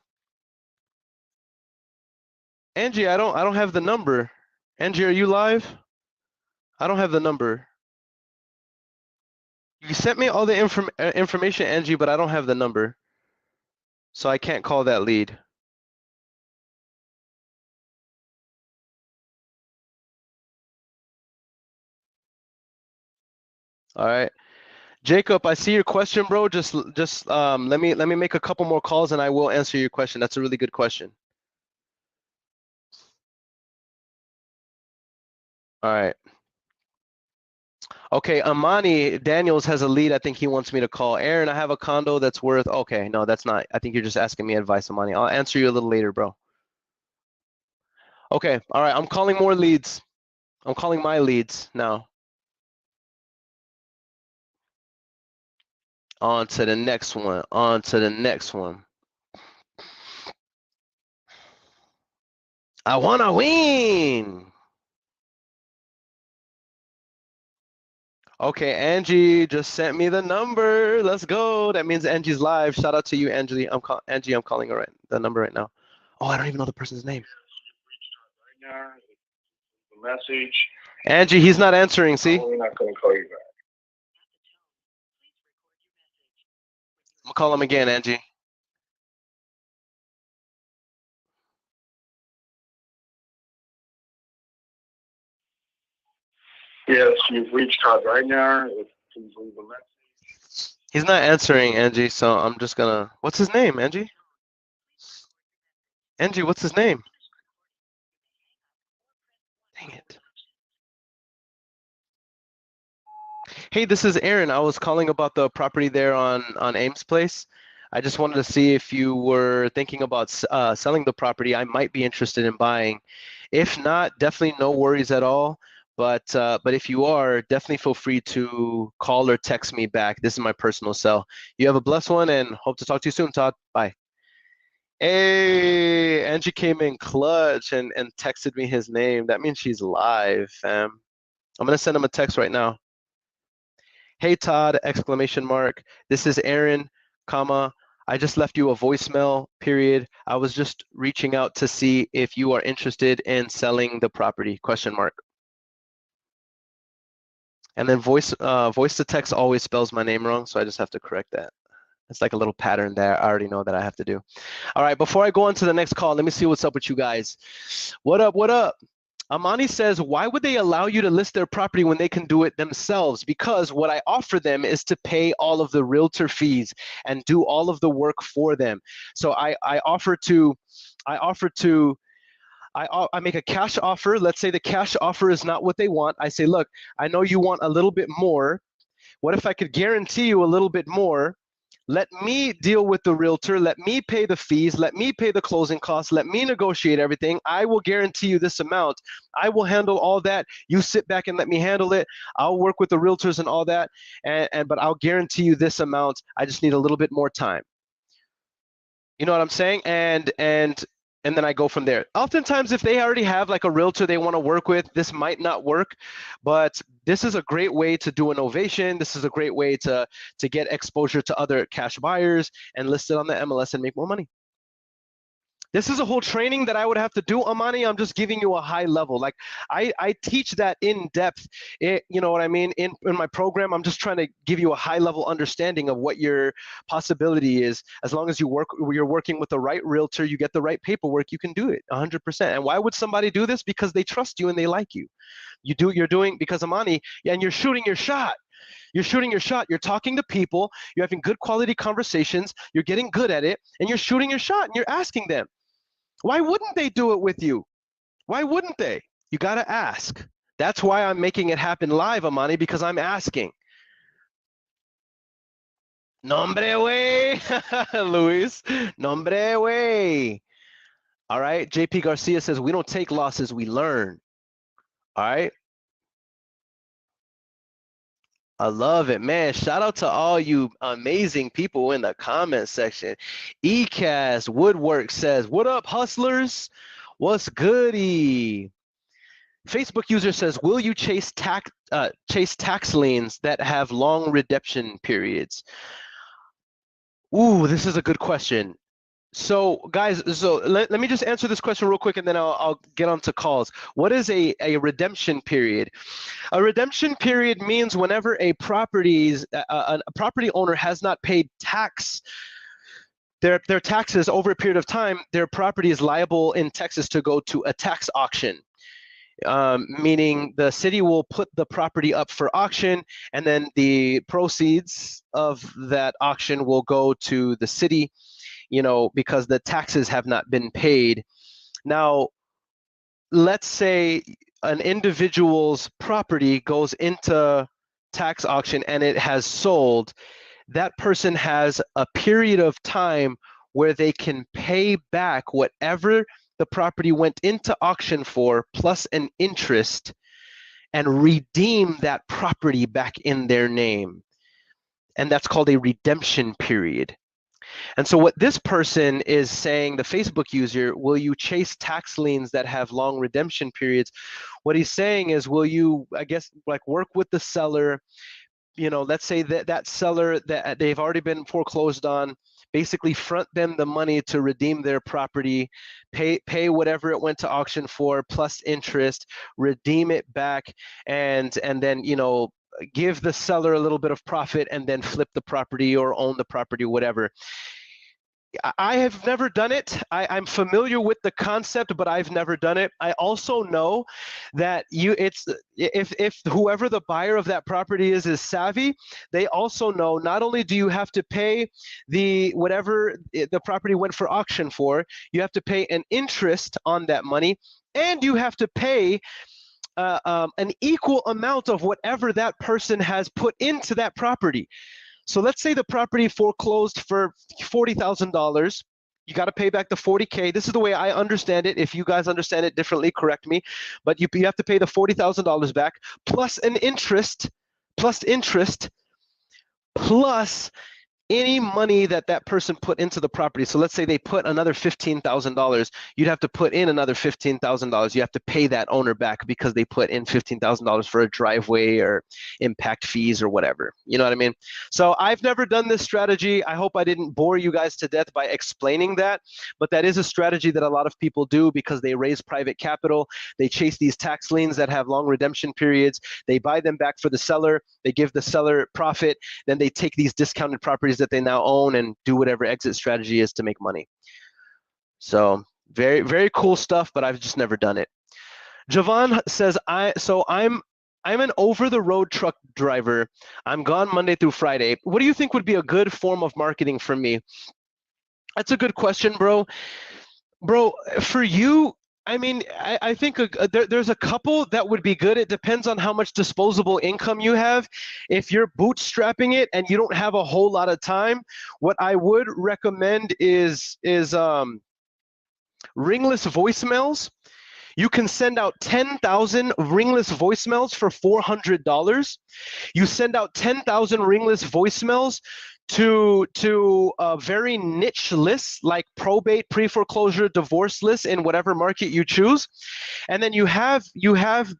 Angie, I don't have the number. Angie, are you live? I don't have the number. You sent me all the information, Angie, but I don't have the number. So I can't call that lead. All right. Jacob, I see your question, bro. Just let me make a couple more calls and I will answer your question. That's a really good question. All right. Okay, Amani Daniels has a lead. I think he wants me to call. Aaron, I have a condo that's worth. Okay, no, that's not. I think you're just asking me advice, Amani. I'll answer you a little later, bro. Okay, all right. I'm calling more leads. I'm calling my leads now. On to the next one. On to the next one. I wanna win. Okay, Angie just sent me the number. Let's go. That means Angie's live. Shout out to you, Angie. Angie, I'm calling her the number right now. Oh, I don't even know the person's name. The message. Angie, he's not answering. See? We're not going to call you back. I'm gonna call him again, Angie. Yes, you've reached Todd right now. Please leave a message. He's not answering, Angie, so I'm just gonna. What's his name, Angie? Angie, what's his name? Dang it. Hey, this is Aaron. I was calling about the property there on Ames Place. I just wanted to see if you were thinking about selling the property. I might be interested in buying. If not, definitely no worries at all. But if you are, definitely feel free to call or text me back. This is my personal cell. You have a blessed one and hope to talk to you soon, Todd. Bye. Hey, Angie came in clutch and texted me his name. That means she's live, fam. I'm gonna send him a text right now. Hey Todd, exclamation mark. This is Aaron, comma. I just left you a voicemail, period. I was just reaching out to see if you are interested in selling the property, question mark. And then voice to text always spells my name wrong, so I just have to correct that. It's like a little pattern there. I already know that I have to do. All right, before I go on to the next call, let me see what's up with you guys. What up, what up? Amani says, why would they allow you to list their property when they can do it themselves? Because what I offer them is to pay all of the realtor fees and do all of the work for them. So I make a cash offer. Let's say the cash offer is not what they want. I say, look, I know you want a little bit more. What if I could guarantee you a little bit more? Let me deal with the realtor. Let me pay the fees. Let me pay the closing costs. Let me negotiate everything. I will guarantee you this amount. I will handle all that. You sit back and let me handle it. I'll work with the realtors and all that. But I'll guarantee you this amount. I just need a little bit more time. You know what I'm saying? And then I go from there. Oftentimes, if they already have like a realtor they want to work with, this might not work, but this is a great way to do an ovation. This is a great way to get exposure to other cash buyers and list it on the MLS and make more money. This is a whole training that I would have to do, Amani. I'm just giving you a high level. Like I teach that in depth. You know what I mean? In my program, I'm just trying to give you a high level understanding of what your possibility is. As long as you're working with the right realtor, you get the right paperwork, you can do it 100%. And why would somebody do this? Because they trust you and they like you. You're doing because Amani, and you're shooting your shot. You're shooting your shot. You're talking to people. You're having good quality conversations. You're getting good at it, and you're shooting your shot. And you're asking them. Why wouldn't they do it with you? Why wouldn't they? You got to ask. That's why I'm making it happen live, Amani, because I'm asking. Nombre way, Luis. Nombre way. All right. JP Garcia says, we don't take losses, we learn. All right. I love it, man. Shout out to all you amazing people in the comment section. ECAS Woodwork says, what up, hustlers? What's goody? Facebook user says, will you chase tax liens that have long redemption periods? Ooh, this is a good question. So guys, let me just answer this question real quick and then I'll get on to calls. What is a redemption period? A redemption period means whenever a property owner has not paid their taxes over a period of time, their property is liable in Texas to go to a tax auction. Meaning the city will put the property up for auction and then the proceeds of that auction will go to the city, you know, because the taxes have not been paid. Now, let's say an individual's property goes into tax auction and it has sold. That person has a period of time where they can pay back whatever the property went into auction for plus an interest and redeem that property back in their name. And that's called a redemption period. And so what this person is saying, the Facebook user, will you chase tax liens that have long redemption periods? What he's saying is, will you, I guess, like work with the seller, you know, let's say that seller that they've already been foreclosed on, basically front them the money to redeem their property, pay whatever it went to auction for plus interest, redeem it back, and then, you know, give the seller a little bit of profit and then flip the property or own the property, whatever. I have never done it. I'm familiar with the concept, but I've never done it. I also know that if whoever the buyer of that property is savvy, they also know not only do you have to pay whatever the property went for auction for, you have to pay an interest on that money, and you have to pay an equal amount of whatever that person has put into that property. So let's say the property foreclosed for $40,000. You got to pay back the $40K. This is the way I understand it. If you guys understand it differently, correct me. But you have to pay the $40,000 back plus an interest, plus any money that person put into the property. So let's say they put another $15,000. You'd have to put in another $15,000. You have to pay that owner back because they put in $15,000 for a driveway or impact fees or whatever. You know what I mean? So I've never done this strategy. I hope I didn't bore you guys to death by explaining that, but that is a strategy that a lot of people do because they raise private capital. They chase these tax liens that have long redemption periods. They buy them back for the seller. They give the seller profit. Then they take these discounted properties that they now own and do whatever exit strategy is to make money. So very, very cool stuff, but I've just never done it. Javon says, I'm an over-the-road truck driver. I'm gone Monday through Friday. What do you think would be a good form of marketing for me? That's a good question, bro. Bro, for you, I mean, I think there's a couple that would be good. It depends on how much disposable income you have. If you're bootstrapping it and you don't have a whole lot of time, what I would recommend is ringless voicemails. You can send out 10,000 ringless voicemails for $400. You send out 10,000 ringless voicemails to very niche lists like probate, pre-foreclosure, divorce lists in whatever market you choose, and then you have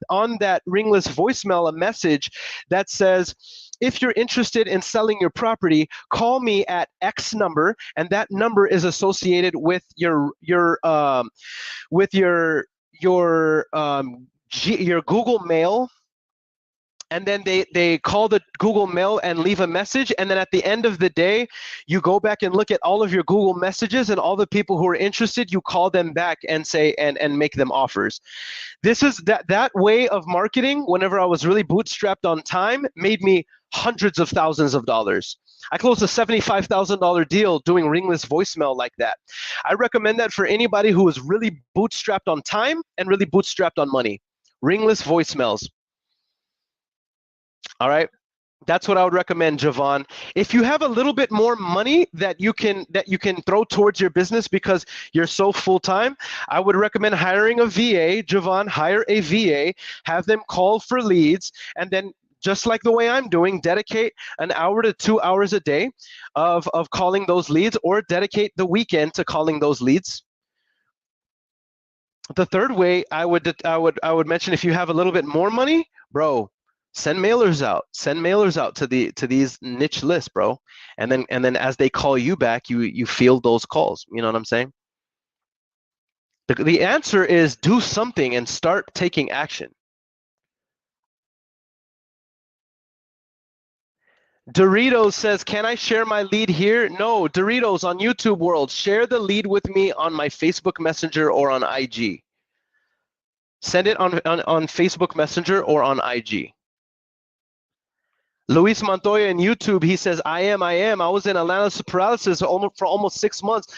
on that ringless voicemail a message that says, if you're interested in selling your property, call me at X number, and that number is associated with your your Google Mail, and then they call the Google Mail and leave a message, and then at the end of the day, you go back and look at all of your Google messages and all the people who are interested, you call them back and say and make them offers. This is that way of marketing, whenever I was really bootstrapped on time, made me hundreds of thousands of dollars. I closed a $75,000 deal doing ringless voicemail like that. I recommend that for anybody who is really bootstrapped on time and really bootstrapped on money. Ringless voicemails. All right. That's what I would recommend, Javon. If you have a little bit more money that you can throw towards your business because you're so full-time, I would recommend hiring a VA. Javon, hire a VA, have them call for leads, and then just like the way I'm doing, dedicate an hour to 2 hours a day of calling those leads, or dedicate the weekend to calling those leads. The third way I would mention, if you have a little bit more money, bro, send mailers out. Send mailers out to these niche lists, bro. And then as they call you back, you field those calls. You know what I'm saying? The answer is do something and start taking action. Doritos says, can I share my lead here? No, Doritos on YouTube World, share the lead with me on my Facebook Messenger or on IG. Send it on Facebook Messenger or on IG. Luis Montoya in YouTube, he says, I am. I was in analysis paralysis for almost 6 months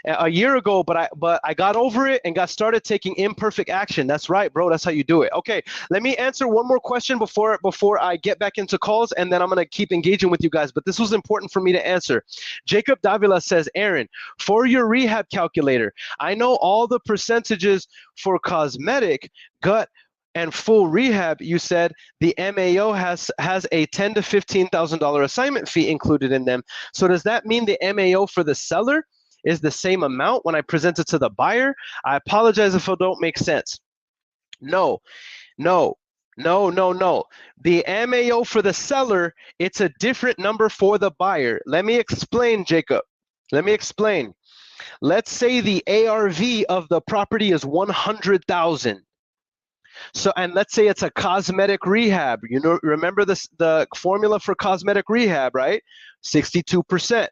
a year ago, but I got over it and got started taking imperfect action. That's right, bro. That's how you do it. Okay, let me answer one more question before I get back into calls, and then I'm going to keep engaging with you guys. But this was important for me to answer. Jacob Davila says, Earon, for your rehab calculator, I know all the percentages for cosmetic, gut, and full rehab. You said the MAO has a $10,000 to $15,000 assignment fee included in them. So does that mean the MAO for the seller is the same amount when I present it to the buyer? I apologize if it don't make sense. No. The MAO for the seller, it's a different number for the buyer. Let me explain, Jacob. Let me explain. Let's say the ARV of the property is 100,000. So, and let's say it's a cosmetic rehab. You know, remember the formula for cosmetic rehab, right? 62%.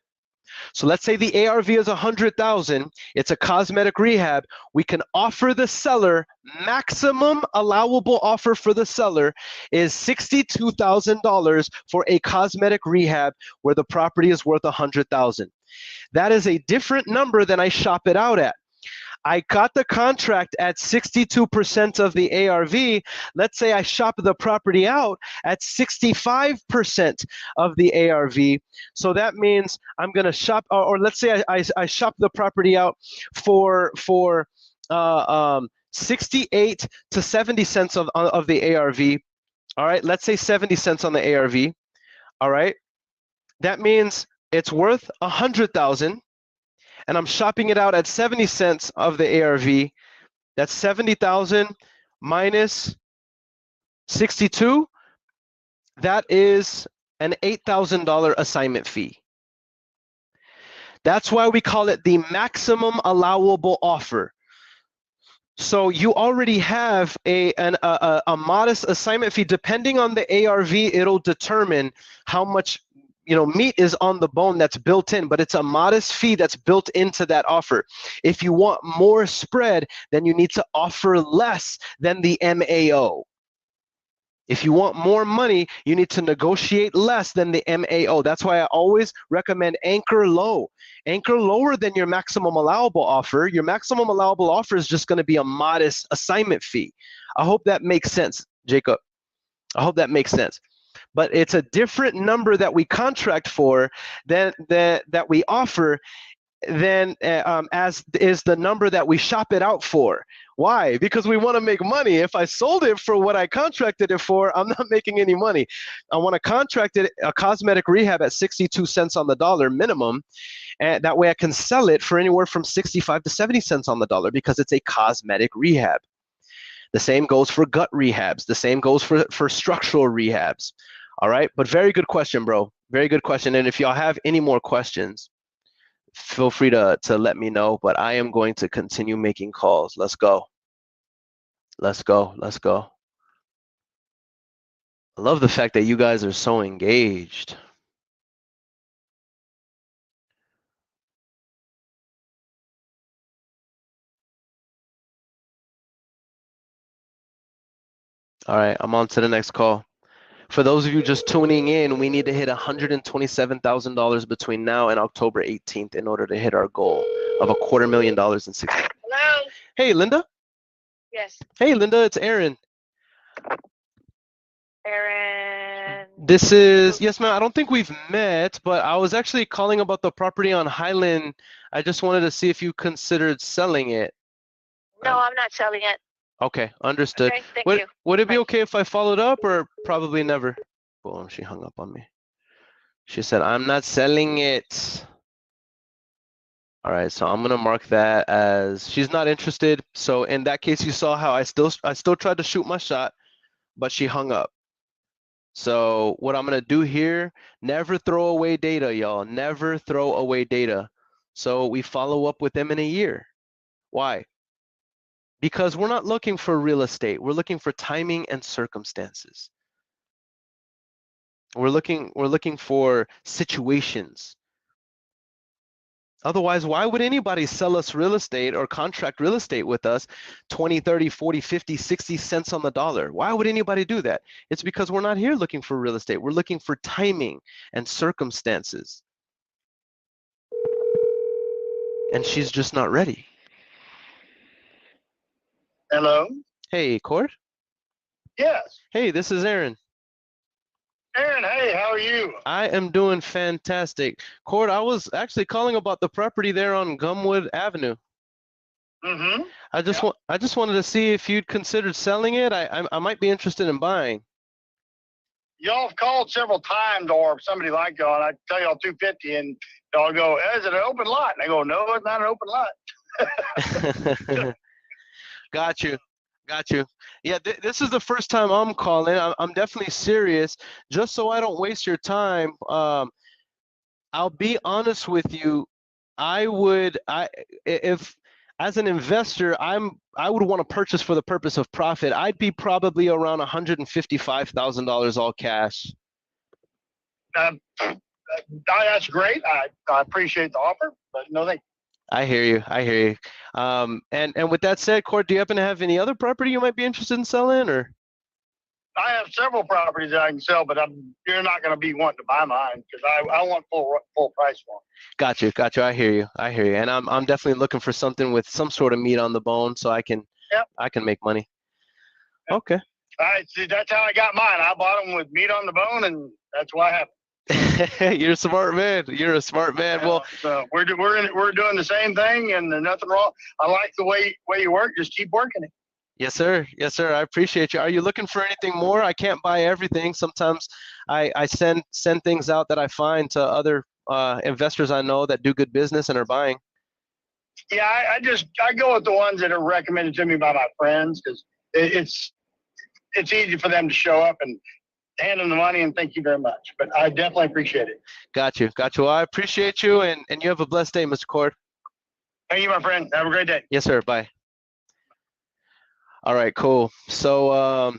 So let's say the ARV is 100,000. It's a cosmetic rehab. We can offer the seller, maximum allowable offer for the seller is $62,000 for a cosmetic rehab where the property is worth 100,000. That is a different number than I shop it out at. I got the contract at 62% of the ARV. Let's say I shop the property out at 65% of the ARV. So that means I'm going to shop, or let's say I shop the property out for 68 to 70 cents of the ARV. All right, let's say 70 cents on the ARV. All right, that means it's worth 100,000. And I'm shopping it out at 70 cents of the ARV. That's 70,000 minus 62. That is an $8,000 assignment fee. That's why we call it the maximum allowable offer. So you already have a modest assignment fee. Depending on the ARV, it'll determine how much meat is on the bone that's built in, but it's a modest fee that's built into that offer. If you want more spread, then you need to offer less than the MAO. If you want more money, you need to negotiate less than the MAO. That's why I always recommend anchor low. Anchor lower than your maximum allowable offer. Your maximum allowable offer is just going to be a modest assignment fee. I hope that makes sense, Jacob. I hope that makes sense. But it's a different number that we contract for than that we offer than as is the number that we shop it out for. Why? Because we want to make money. If I sold it for what I contracted it for, I'm not making any money. I want to contract it a cosmetic rehab at 62 cents on the dollar minimum, and that way I can sell it for anywhere from 65 to 70 cents on the dollar because it's a cosmetic rehab. The same goes for gut rehabs. The same goes for structural rehabs. All right, but very good question, bro. Very good question. And if y'all have any more questions, feel free to let me know, but I am going to continue making calls. Let's go. Let's go. Let's go. I love the fact that you guys are so engaged. All right, I'm on to the next call. For those of you just tuning in, we need to hit $127,000 between now and October 18th in order to hit our goal of $250,000 in 6 months. Hello? Hey, Linda. Yes. Hey, Linda, it's Aaron. Earon. This is, yes, ma'am. I don't think we've met, but I was actually calling about the property on Highland. I just wanted to see if you considered selling it. No, I'm not selling it. Okay, understood. Okay, thank you. Would it be Bye. okay if I followed up or probably never? Boom, she hung up on me. She said, I'm not selling it. All right, so I'm gonna mark that as she's not interested. So in that case, you saw how I still tried to shoot my shot, but she hung up. So what I'm gonna do here, never throw away data, y'all. Never throw away data. So we follow up with them in a year. Why? Because we're not looking for real estate. We're looking for timing and circumstances. We're looking for situations. Otherwise, why would anybody sell us real estate or contract real estate with us 20, 30, 40, 50, 60 cents on the dollar? Why would anybody do that? It's because we're not here looking for real estate. We're looking for timing and circumstances. And she's just not ready. Hello? Hey, Cord. Yes. Hey, this is Aaron. Aaron, hey, how are you? I am doing fantastic. Cord, I was actually calling about the property there on Gumwood Avenue. Mm-hmm. I just wanted to see if you'd considered selling it. I might be interested in buying. Y'all have called several times, or somebody like y'all, and I tell y'all 250, and y'all go, is it an open lot? And I go, no, it's not an open lot. Got you. Yeah, this is the first time I'm calling. I'm definitely serious. Just so I don't waste your time, I'll be honest with you. If as an investor, I would want to purchase for the purpose of profit. I'd be probably around $155,000 all cash. That's great. I appreciate the offer, but no thank you. I hear you. And with that said, Cord, do you happen to have any other property you might be interested in selling, or? I have several properties that I can sell, but you're not going to be wanting to buy mine because I want full price for them. Got you. I hear you. And I'm definitely looking for something with some sort of meat on the bone so I can make money. Yep. Okay. All right, see, that's how I got mine. I bought them with meat on the bone, and that's why I have. You're a smart man. Well, so we're doing the same thing, and there's nothing wrong. I like the way you work. Just keep working it. Yes, sir. I appreciate you. Are you looking for anything more? I can't buy everything. Sometimes I send things out that I find to other investors I know that do good business and are buying. Yeah, I go with the ones that are recommended to me by my friends because it's easy for them to show up and hand them the money and thank you very much. But I definitely appreciate it. Got you. Well, I appreciate you, and you have a blessed day, Mr. Cord. Thank you, my friend. Have a great day. Yes, sir. Bye. All right, cool. So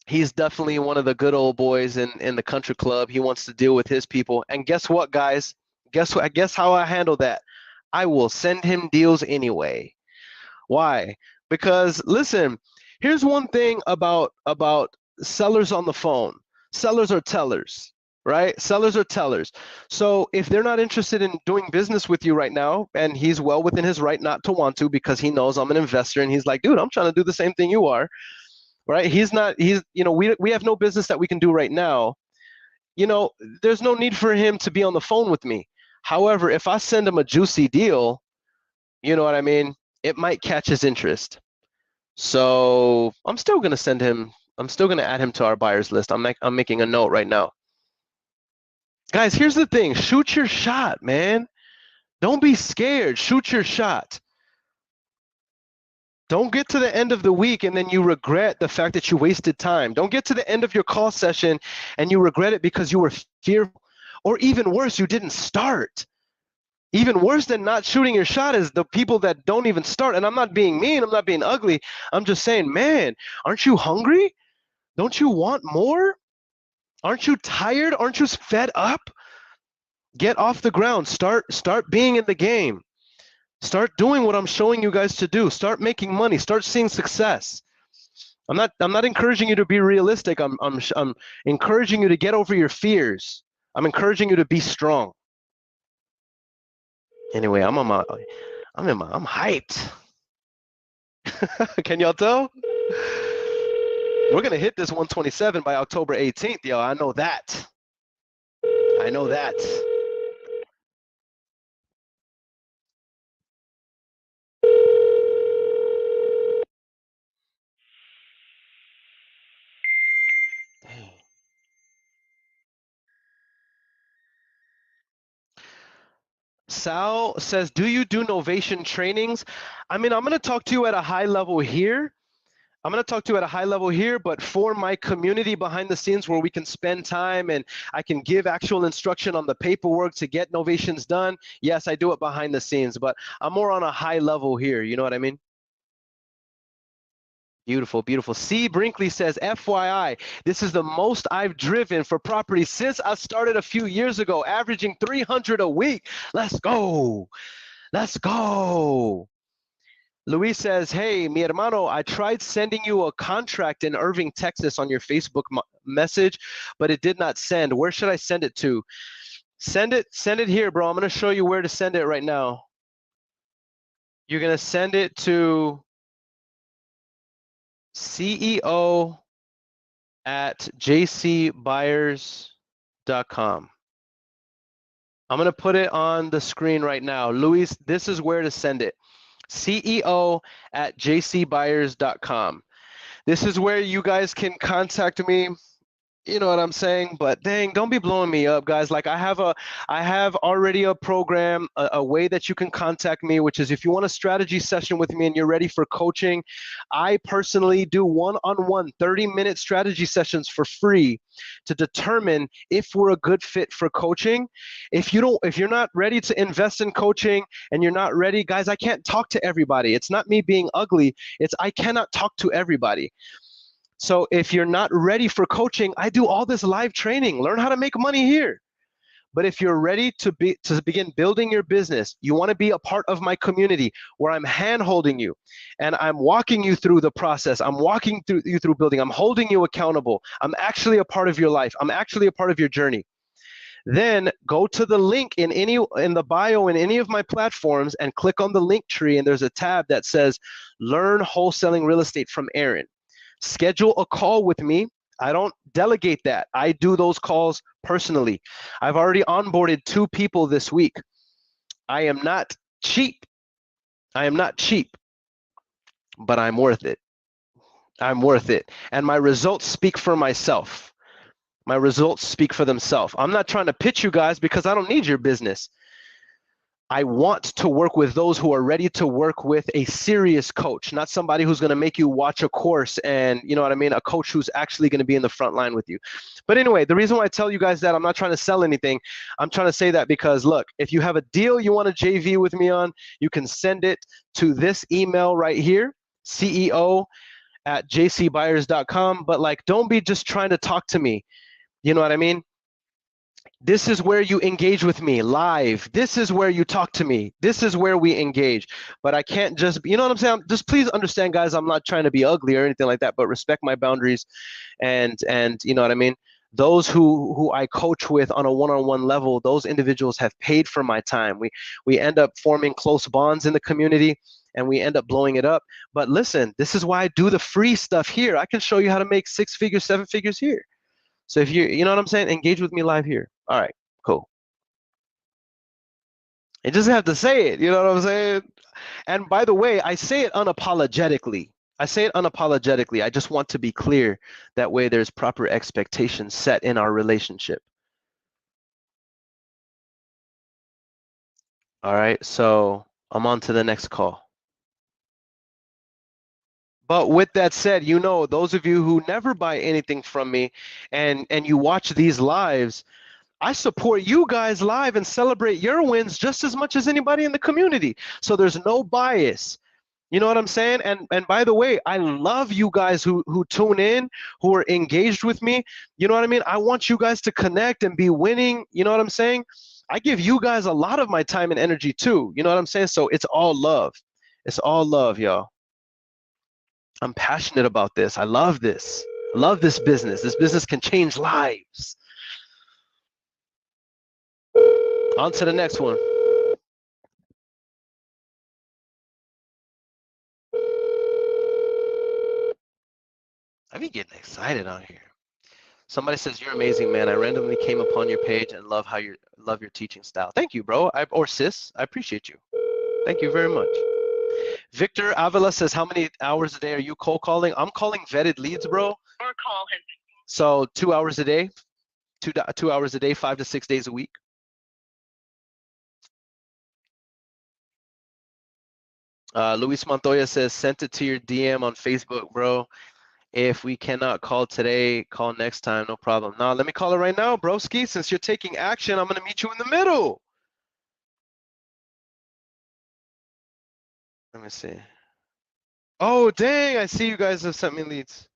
he's definitely one of the good old boys in the country club. He wants to deal with his people. And guess what, guys? Guess how I handle that? I will send him deals anyway. Why? Because listen, here's one thing about sellers on the phone. Sellers are tellers, right? Sellers are tellers. So if they're not interested in doing business with you right now, and he's well within his right not to want to, because he knows I'm an investor, and he's like, dude, I'm trying to do the same thing you are, right? He's, we have no business that we can do right now. There's no need for him to be on the phone with me. However, if I send him a juicy deal, you know what I mean? It might catch his interest. So I'm still going to add him to our buyers list. I'm making a note right now. Guys, here's the thing. Shoot your shot, man. Don't be scared. Shoot your shot. Don't get to the end of the week and then you regret the fact that you wasted time. Don't get to the end of your call session and you regret it because you were fearful. Or even worse, you didn't start. Even worse than not shooting your shot is the people that don't even start. And I'm not being mean. I'm not being ugly. I'm just saying, man, aren't you hungry? Don't you want more? Aren't you tired? Aren't you fed up? Get off the ground. Start being in the game. Start doing what I'm showing you guys to do. Start making money. Start seeing success. I'm not encouraging you to be realistic. I'm encouraging you to get over your fears. I'm encouraging you to be strong. Anyway, I'm hyped. Can y'all tell? We're gonna hit this 127 by October 18th, yo. I know that. I know that. Dang. Sal says, do you do Novation trainings? I mean, I'm going to talk to you at a high level here. But for my community behind the scenes where we can spend time and I can give actual instruction on the paperwork to get novations done, yes, I do it behind the scenes, but I'm more on a high level here. You know what I mean? Beautiful, beautiful. C. Brinkley says, FYI, this is the most I've driven for property since I started a few years ago, averaging 300 a week. Let's go. Let's go. Luis says, hey, mi hermano, I tried sending you a contract in Irving, Texas on your Facebook message, but it did not send. Where should I send it to? Send it here, bro. I'm going to show you where to send it right now. You're going to send it to CEO@jcbuyers.com. I'm going to put it on the screen right now. Luis, this is where to send it. CEO@jcbuyers.com. This is where you guys can contact me. You know what I'm saying? But dang, don't be blowing me up, guys. Like I have already a program, a way that you can contact me, which is if you want a strategy session with me and you're ready for coaching, I personally do one-on-one 30-minute strategy sessions for free to determine if we're a good fit for coaching. If you're not ready to invest in coaching and you're not ready, guys, I can't talk to everybody. It's not me being ugly. It's I cannot talk to everybody. So if you're not ready for coaching, I do all this live training. Learn how to make money here. But if you're ready to begin building your business, you want to be a part of my community where I'm hand-holding you and I'm walking you through the process. I'm walking you through building. I'm holding you accountable. I'm actually a part of your life. I'm actually a part of your journey. Then go to the link in the bio in any of my platforms and click on the link tree, and there's a tab that says Learn Wholesaling Real Estate from Earon. Schedule a call with me. I don't delegate that. I do those calls personally. I've already onboarded 2 people this week. I am not cheap. I am not cheap, but I'm worth it. I'm worth it. And my results speak for myself. My results speak for themselves. I'm not trying to pitch you guys because I don't need your business. I want to work with those who are ready to work with a serious coach, not somebody who's going to make you watch a course and, you know what I mean, a coach who's actually going to be in the front line with you. But anyway, the reason why I tell you guys that I'm not trying to sell anything, I'm trying to say that because, look, if you have a deal you want to JV with me on, you can send it to this email right here, CEO@jcbuyers.com. But, like, don't be just trying to talk to me. You know what I mean? This is where you engage with me live. This is where you talk to me. This is where we engage. But I can't just, you know what I'm saying? Just please understand, guys, I'm not trying to be ugly or anything like that, but respect my boundaries. And you know what I mean? Those who I coach with on a one-on-one level, those individuals have paid for my time. We end up forming close bonds in the community and we end up blowing it up. But listen, this is why I do the free stuff here. I can show you how to make 6 figures, 7 figures here. So if you know what I'm saying, engage with me live here. All right, cool. You just have to say it, you know what I'm saying? And by the way, I say it unapologetically. I say it unapologetically. I just want to be clear. That way there's proper expectations set in our relationship. All right, so I'm on to the next call. But with that said, you know, those of you who never buy anything from me and you watch these lives, I support you guys live and celebrate your wins just as much as anybody in the community. So there's no bias. You know what I'm saying? And by the way, I love you guys who tune in, who are engaged with me. You know what I mean? I want you guys to connect and be winning. You know what I'm saying? I give you guys a lot of my time and energy too. You know what I'm saying? So it's all love. It's all love, y'all. I'm passionate about this. I love this. I love this business. This business can change lives. On to the next one. I be getting excited on here. Somebody says you're amazing, man. I randomly came upon your page and love your teaching style. Thank you, bro. Or sis. I appreciate you. Thank you very much. Victor Avila says, how many hours a day are you cold calling? I'm calling vetted leads, bro. Or call him. So 2 hours a day, 2 hours a day, 5 to 6 days a week. Luis Montoya says, sent it to your DM on Facebook, bro. If we cannot call today, call next time, no problem. Now, let me call it right now, broski. Since you're taking action, I'm going to meet you in the middle. Let me see. Oh, dang, I see you guys have sent me leads.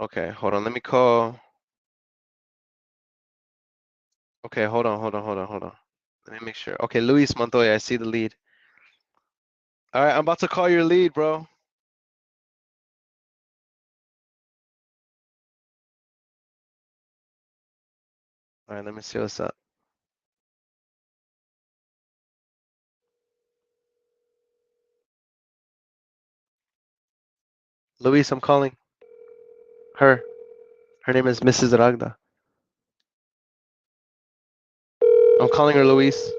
Okay, hold on, let me call. Okay, hold on. Let me make sure. Okay, Luis Montoya, I see the lead. All right, I'm about to call your lead, bro. All right, let me see what's up. Luis, I'm calling her. Her name is Mrs. Ragda. I'm calling her, Luis.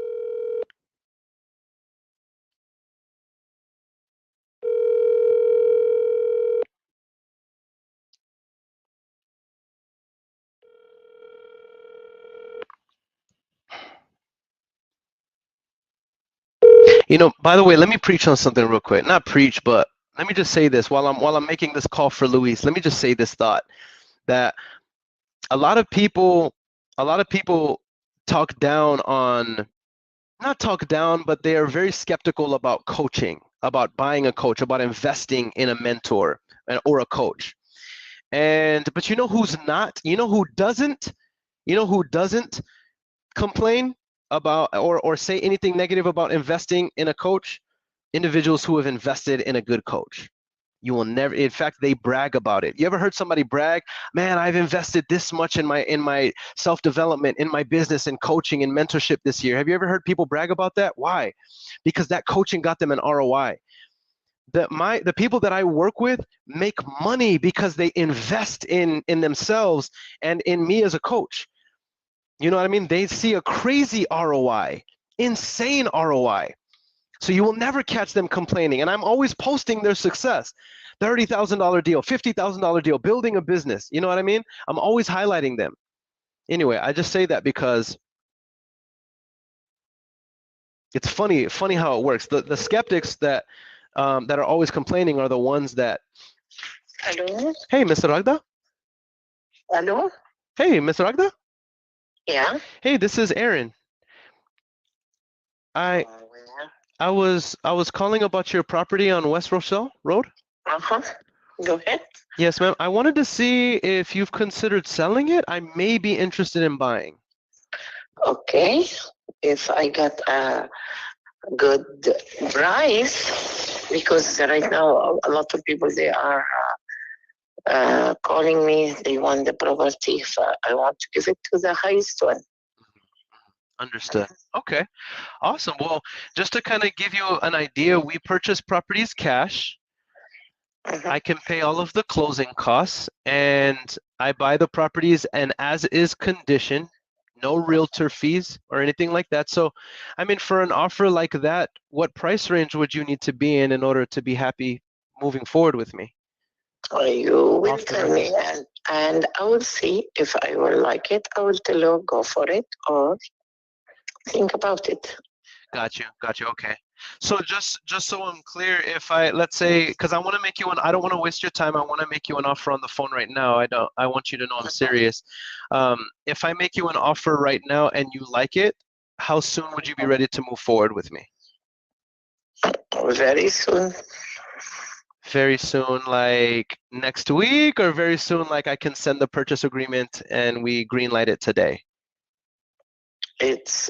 You know, by the way, let me preach on something real quick. Not preach, but let me just say this while I'm making this call for Luis. Let me just say this thought that a lot of people talk down on, not talk down, but they are very skeptical about coaching, about buying a coach, about investing in a mentor or a coach. But you know who's not? You know who doesn't? You know who doesn't complain about or say anything negative about investing in a coach? Individuals who have invested in a good coach. You will never, in fact, they brag about it. You ever heard somebody brag, man, I've invested this much in my self-development, in my business, in coaching and mentorship this year? Have you ever heard people brag about that? Why? Because that coaching got them an ROI. The people that I work with make money because they invest in themselves and in me as a coach. You know what I mean? They see a crazy ROI, insane ROI. So you will never catch them complaining. And I'm always posting their success. $30,000 deal, $50,000 deal, building a business. You know what I mean? I'm always highlighting them. Anyway, I just say that because it's funny how it works. The skeptics that are always complaining are the ones that. Hello? Hey, Mr. Ragda? Hello? Hey, Mr. Ragda? Yeah? Hey, this is Earon. I was calling about your property on West Rochelle Road. Uh-huh. Go ahead. Yes, ma'am. I wanted to see if you've considered selling it. I may be interested in buying. Okay. If I got a good price, because right now a lot of people, they are calling me, they want the property. If I want to give it to the highest one. Understood. Okay. Awesome. Well, just to kind of give you an idea, we purchase properties cash. I can pay all of the closing costs, and I buy the properties and as is condition, no realtor fees or anything like that. So, I mean, for an offer like that, what price range would you need to be in order to be happy moving forward with me? You will Off the tell me, and I will see if I will like it. I will tell you, go for it or think about it. Got you. Okay. So just so I'm clear, if let's say, because I want to make you I don't want to waste your time. I want to make you an offer on the phone right now. I want you to know I'm serious. If I make you an offer right now and you like it, how soon would you be ready to move forward with me? Very soon. Very soon, like next week, or very soon, like I can send the purchase agreement and we greenlight it today? It's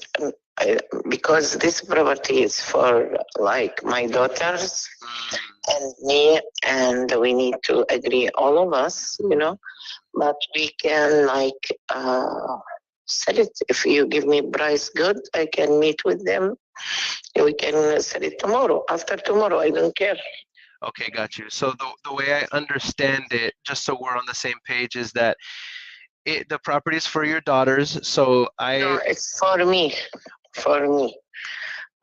because this property is for like my daughters and me, and we need to agree, all of us, but we can like sell it. If you give me price good, I can meet with them. We can sell it tomorrow, after tomorrow, I don't care. Okay, got you. So the way I understand it, just so we're on the same page, is that the property is for your daughters. So No, it's for me.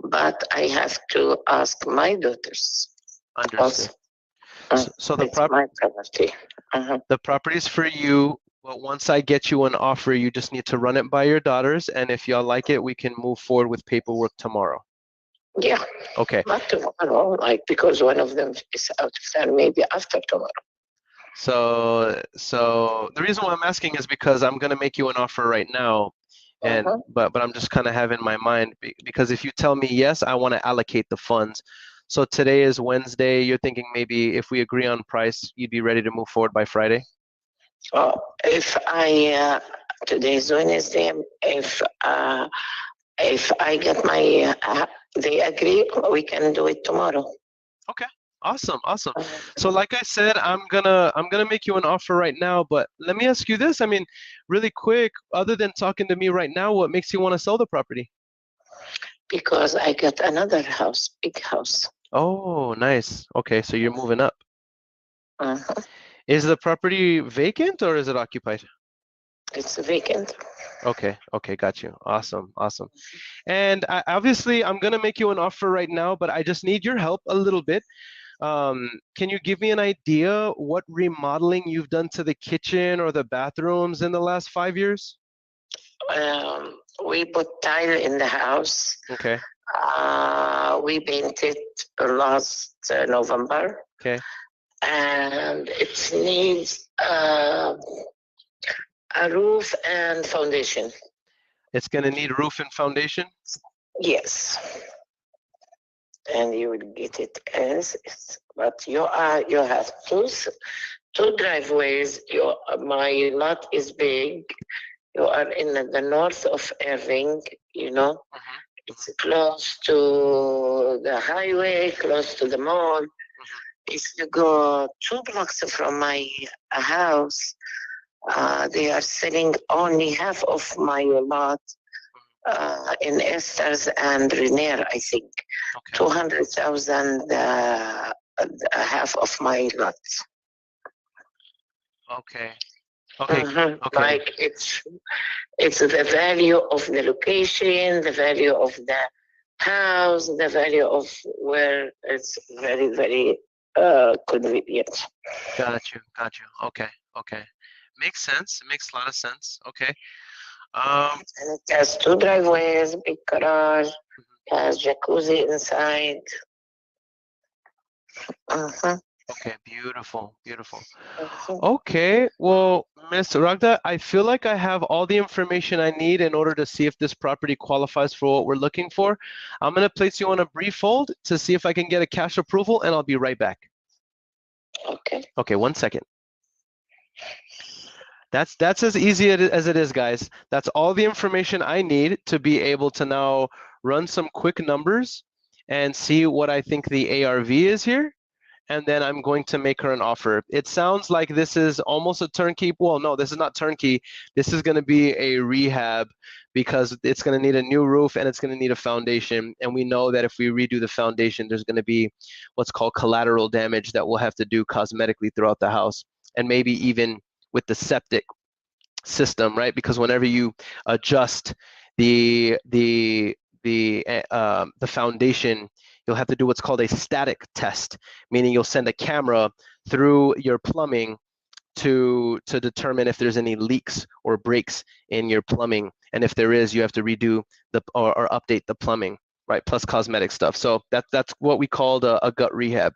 But I have to ask my daughters. Understood. So the my property. The property is for you, but once I get you an offer, you just need to run it by your daughters, and if y'all like it, we can move forward with paperwork tomorrow. Yeah. Okay. Not tomorrow, like because one of them is out of town, maybe after tomorrow. So the reason why I'm asking is because I'm gonna make you an offer right now, and but I'm just kind of having my mind, because if you tell me yes, I want to allocate the funds. So today is Wednesday. You're thinking maybe if we agree on price, you'd be ready to move forward by Friday? Oh, if today's Wednesday, if I get my they agree, we can do it tomorrow. Okay. Awesome. So like I said, I'm gonna make you an offer right now, but let me ask you this. I mean, really quick, other than talking to me right now, what makes you want to sell the property? Because I got another house, big house. Oh, nice. Okay, so you're moving up. Is the property vacant or is it occupied? It's vacant. Okay, got you. Awesome. And obviously, I'm gonna make you an offer right now, but I just need your help a little bit. Can you give me an idea what remodeling you've done to the kitchen or the bathrooms in the last 5 years? We put tile in the house. Okay. We painted last November. Okay. And it needs a roof and foundation. It's going to need roof and foundation? Yes. And you will get it as is. But you have two driveways. My lot is big. You are in the north of Irving, It's close to the highway, close to the mall. If you go 2 blocks from my house, they are selling only half of my lot in Esther's and Rainier, I think. Okay. 200,000 half of my lot. Okay. Like it's the value of the location, the value of the house, the value of where it's very, very convenient. Got you. Okay. Makes sense. It makes a lot of sense. Okay. And it has 2 driveways, big garage, has jacuzzi inside. Okay, beautiful. Okay, well, Ms. Ragda, I feel like I have all the information I need in order to see if this property qualifies for what we're looking for. I'm going to place you on a brief hold to see if I can get a cash approval, and I'll be right back. Okay. Okay, 1 second. That's as easy as it is, guys. That's all the information I need to be able to now run some quick numbers and see what I think the ARV is here. And then I'm going to make her an offer. It sounds like this is almost a turnkey. Well, no, this is not turnkey. This is going to be a rehab because it's going to need a new roof and it's going to need a foundation. And we know that if we redo the foundation, there's going to be what's called collateral damage that we'll have to do cosmetically throughout the house, and maybe even with the septic system, right? Because whenever you adjust the foundation, you'll have to do what's called a static test, meaning you'll send a camera through your plumbing to determine if there's any leaks or breaks in your plumbing, and if there is, you have to redo or update the plumbing, right? Plus cosmetic stuff. So that's what we called a gut rehab.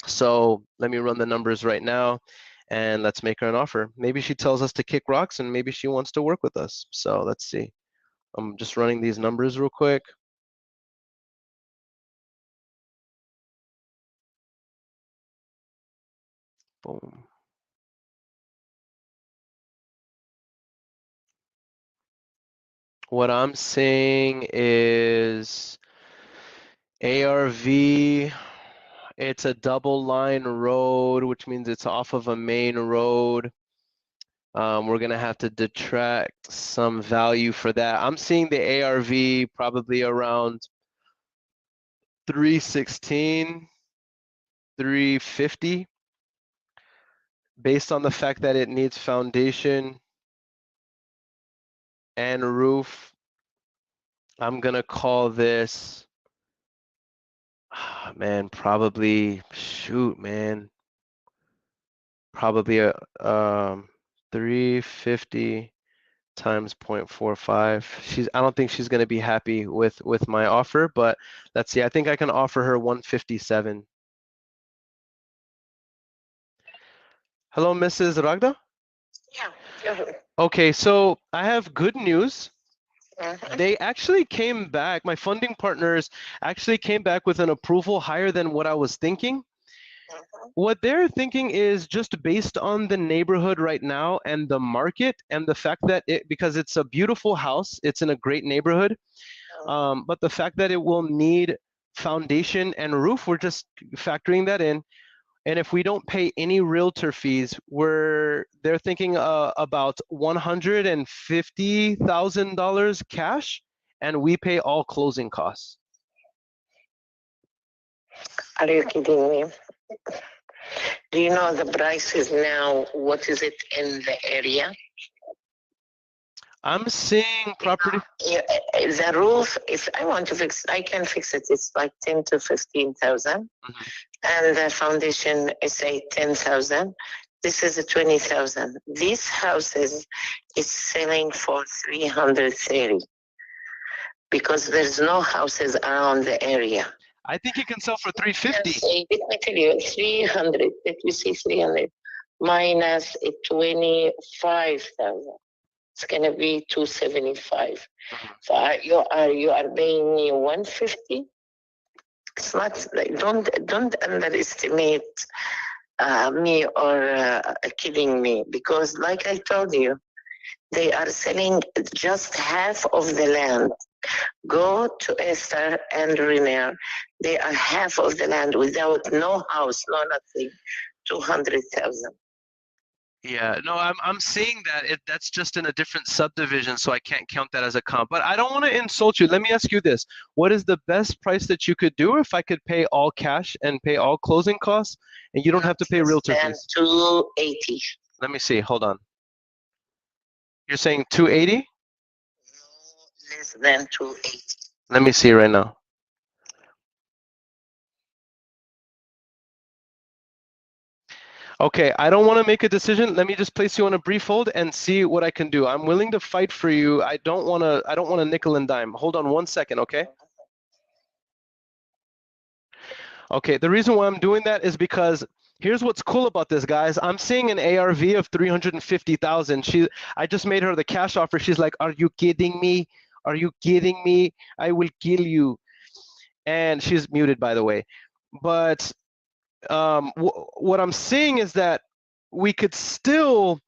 So let me run the numbers right now, and let's make her an offer. Maybe she tells us to kick rocks, and maybe she wants to work with us. So let's see. I'm just running these numbers real quick. Boom. What I'm seeing is ARV. It's a double line road, which means it's off of a main road. We're gonna have to detract some value for that. I'm seeing the ARV probably around 316, 350, based on the fact that it needs foundation and roof. I'm gonna call this, man, probably, shoot, man, probably a 350 times 0.45. I don't think she's gonna be happy with my offer, but let's see. I think I can offer her 157. Hello, Mrs. Ragda? Yeah. Okay, so I have good news. Mhm. They actually came back, my funding partners actually came back with an approval higher than what I was thinking. What they're thinking is just based on the neighborhood right now and the market and the fact that because it's a beautiful house, it's in a great neighborhood, but the fact that it will need foundation and roof, we're just factoring that in. And if we don't pay any realtor fees, they're thinking about $150,000 cash, and we pay all closing costs. Are you kidding me? Do you know the prices now? What is it in the area? I'm seeing property. The roof, if I want to fix, I can fix it. It's like 10 to 15,000, and the foundation is say 10,000. This is a 20,000. These houses is selling for 330 because there's no houses around the area. I think you can sell for 350. Let me tell you, 300. Let me see, 300 minus 25,000. It's gonna be 275. So you are paying me 150. It's not like don't underestimate me or kidding me, because like I told you, they are selling just half of the land. Go to Esther and Rainier. They are half of the land without no house, no nothing. 200,000. Yeah, no, I'm seeing that that's just in a different subdivision, so I can't count that as a comp. But I don't want to insult you. Let me ask you this. What is the best price that you could do if I could pay all cash and pay all closing costs, and you don't have to pay realtor fees? 280. Let me see. Hold on. You're saying 280? No less than 280. Let me see right now. Okay, I don't want to make a decision. Let me just place you on a brief hold and see what I can do. I'm willing to fight for you. I don't want to nickel and dime. Hold on 1 second, okay? Okay, the reason why I'm doing that is because here's what's cool about this, guys. I'm seeing an ARV of 350,000. I just made her the cash offer. She's like, "Are you kidding me? Are you kidding me? I will kill you." And she's muted, by the way. But what I'm saying is that we could novate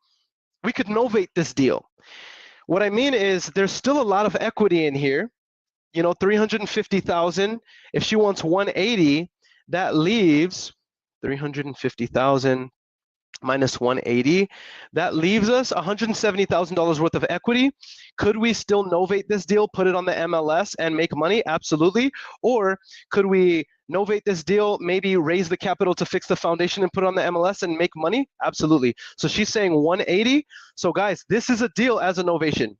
this deal. What I mean is there's still a lot of equity in here. 350,000. If she wants 180, that leaves 350,000 minus 180. That leaves us $170,000 worth of equity. Could we still novate this deal, put it on the MLS and make money? Absolutely. Or could we novate this deal, maybe raise the capital to fix the foundation and put it on the MLS and make money? Absolutely. So she's saying 180. So guys, this is a deal as a novation.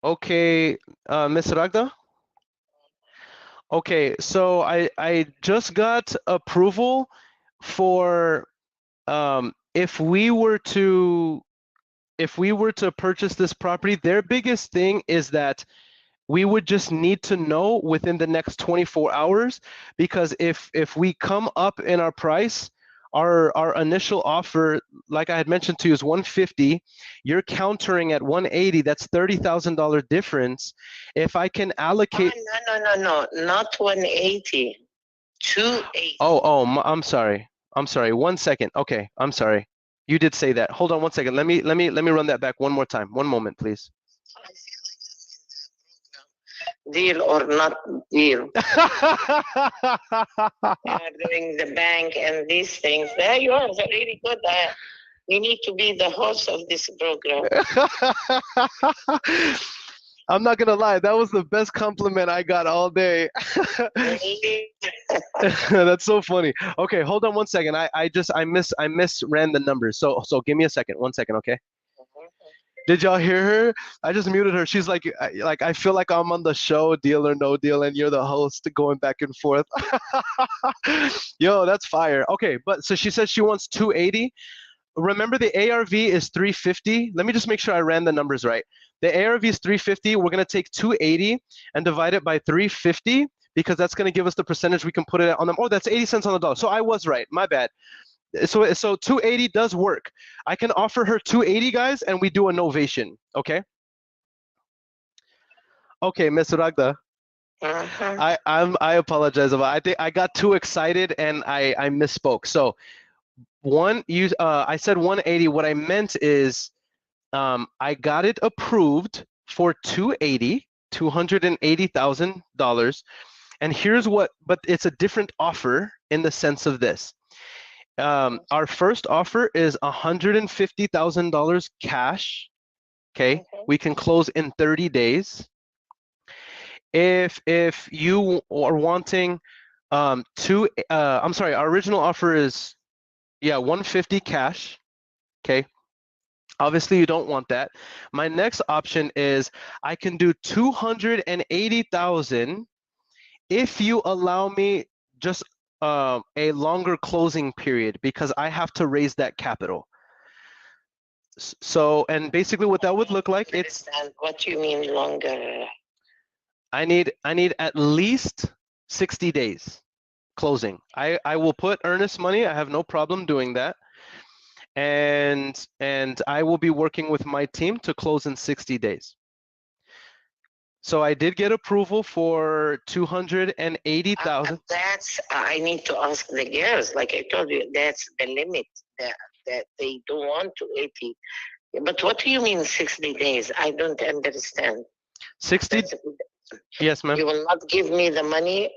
Okay, Ms. Ragda? Okay, so I just got approval for if we were to purchase this property, their biggest thing is that we would just need to know within the next 24 hours, because if we come up in our price, our initial offer, like I had mentioned to you, is 150. You're countering at 180. That's $30,000 difference. If I can allocate. No, not 180. 280. I'm sorry. 1 second. Okay, I'm sorry. You did say that. Hold on 1 second. Let me run that back one more time. One moment, please. Deal or not deal. Doing the bank and these things. There you are. They're really good. You need to be the host of this program. I'm not gonna lie, that was the best compliment I got all day. That's so funny. Okay, hold on 1 second. I misran the numbers. So give me a second. 1 second, okay? Did y'all hear her? I just muted her. She's like I feel like I'm on the show, Deal or No Deal, and you're the host going back and forth. Yo, that's fire. Okay, but so she says she wants 280. Remember the ARV is 350. Let me just make sure I ran the numbers right. The ARV is 350. We're gonna take 280 and divide it by 350 because that's gonna give us the percentage we can put it on them. Oh, that's 80 cents on the dollar. So I was right. My bad. So 280 does work. I can offer her 280, guys, and we do a novation. Okay. Okay, Ms. Ragda. I apologize about. I think I got too excited and I misspoke. So I said 180. What I meant is I got it approved for $280,000. And here's what, but it's a different offer in the sense of this. Our first offer is $150,000 cash. Okay, we can close in 30 days. If you are wanting I'm sorry, our original offer is 150 cash. Okay, obviously you don't want that. My next option is I can do 280,000 if you allow me just a longer closing period, because I have to raise that capital. So, and basically what that would look like, it's what you mean longer. I need at least 60 days closing. I will put earnest money. I have no problem doing that. And I will be working with my team to close in 60 days. So I did get approval for 280,000. That's I need to ask the girls. Like I told you, that's the limit that they don't want 280. But what do you mean 60 days? I don't understand. 60? Yes, ma'am. You will not give me the money.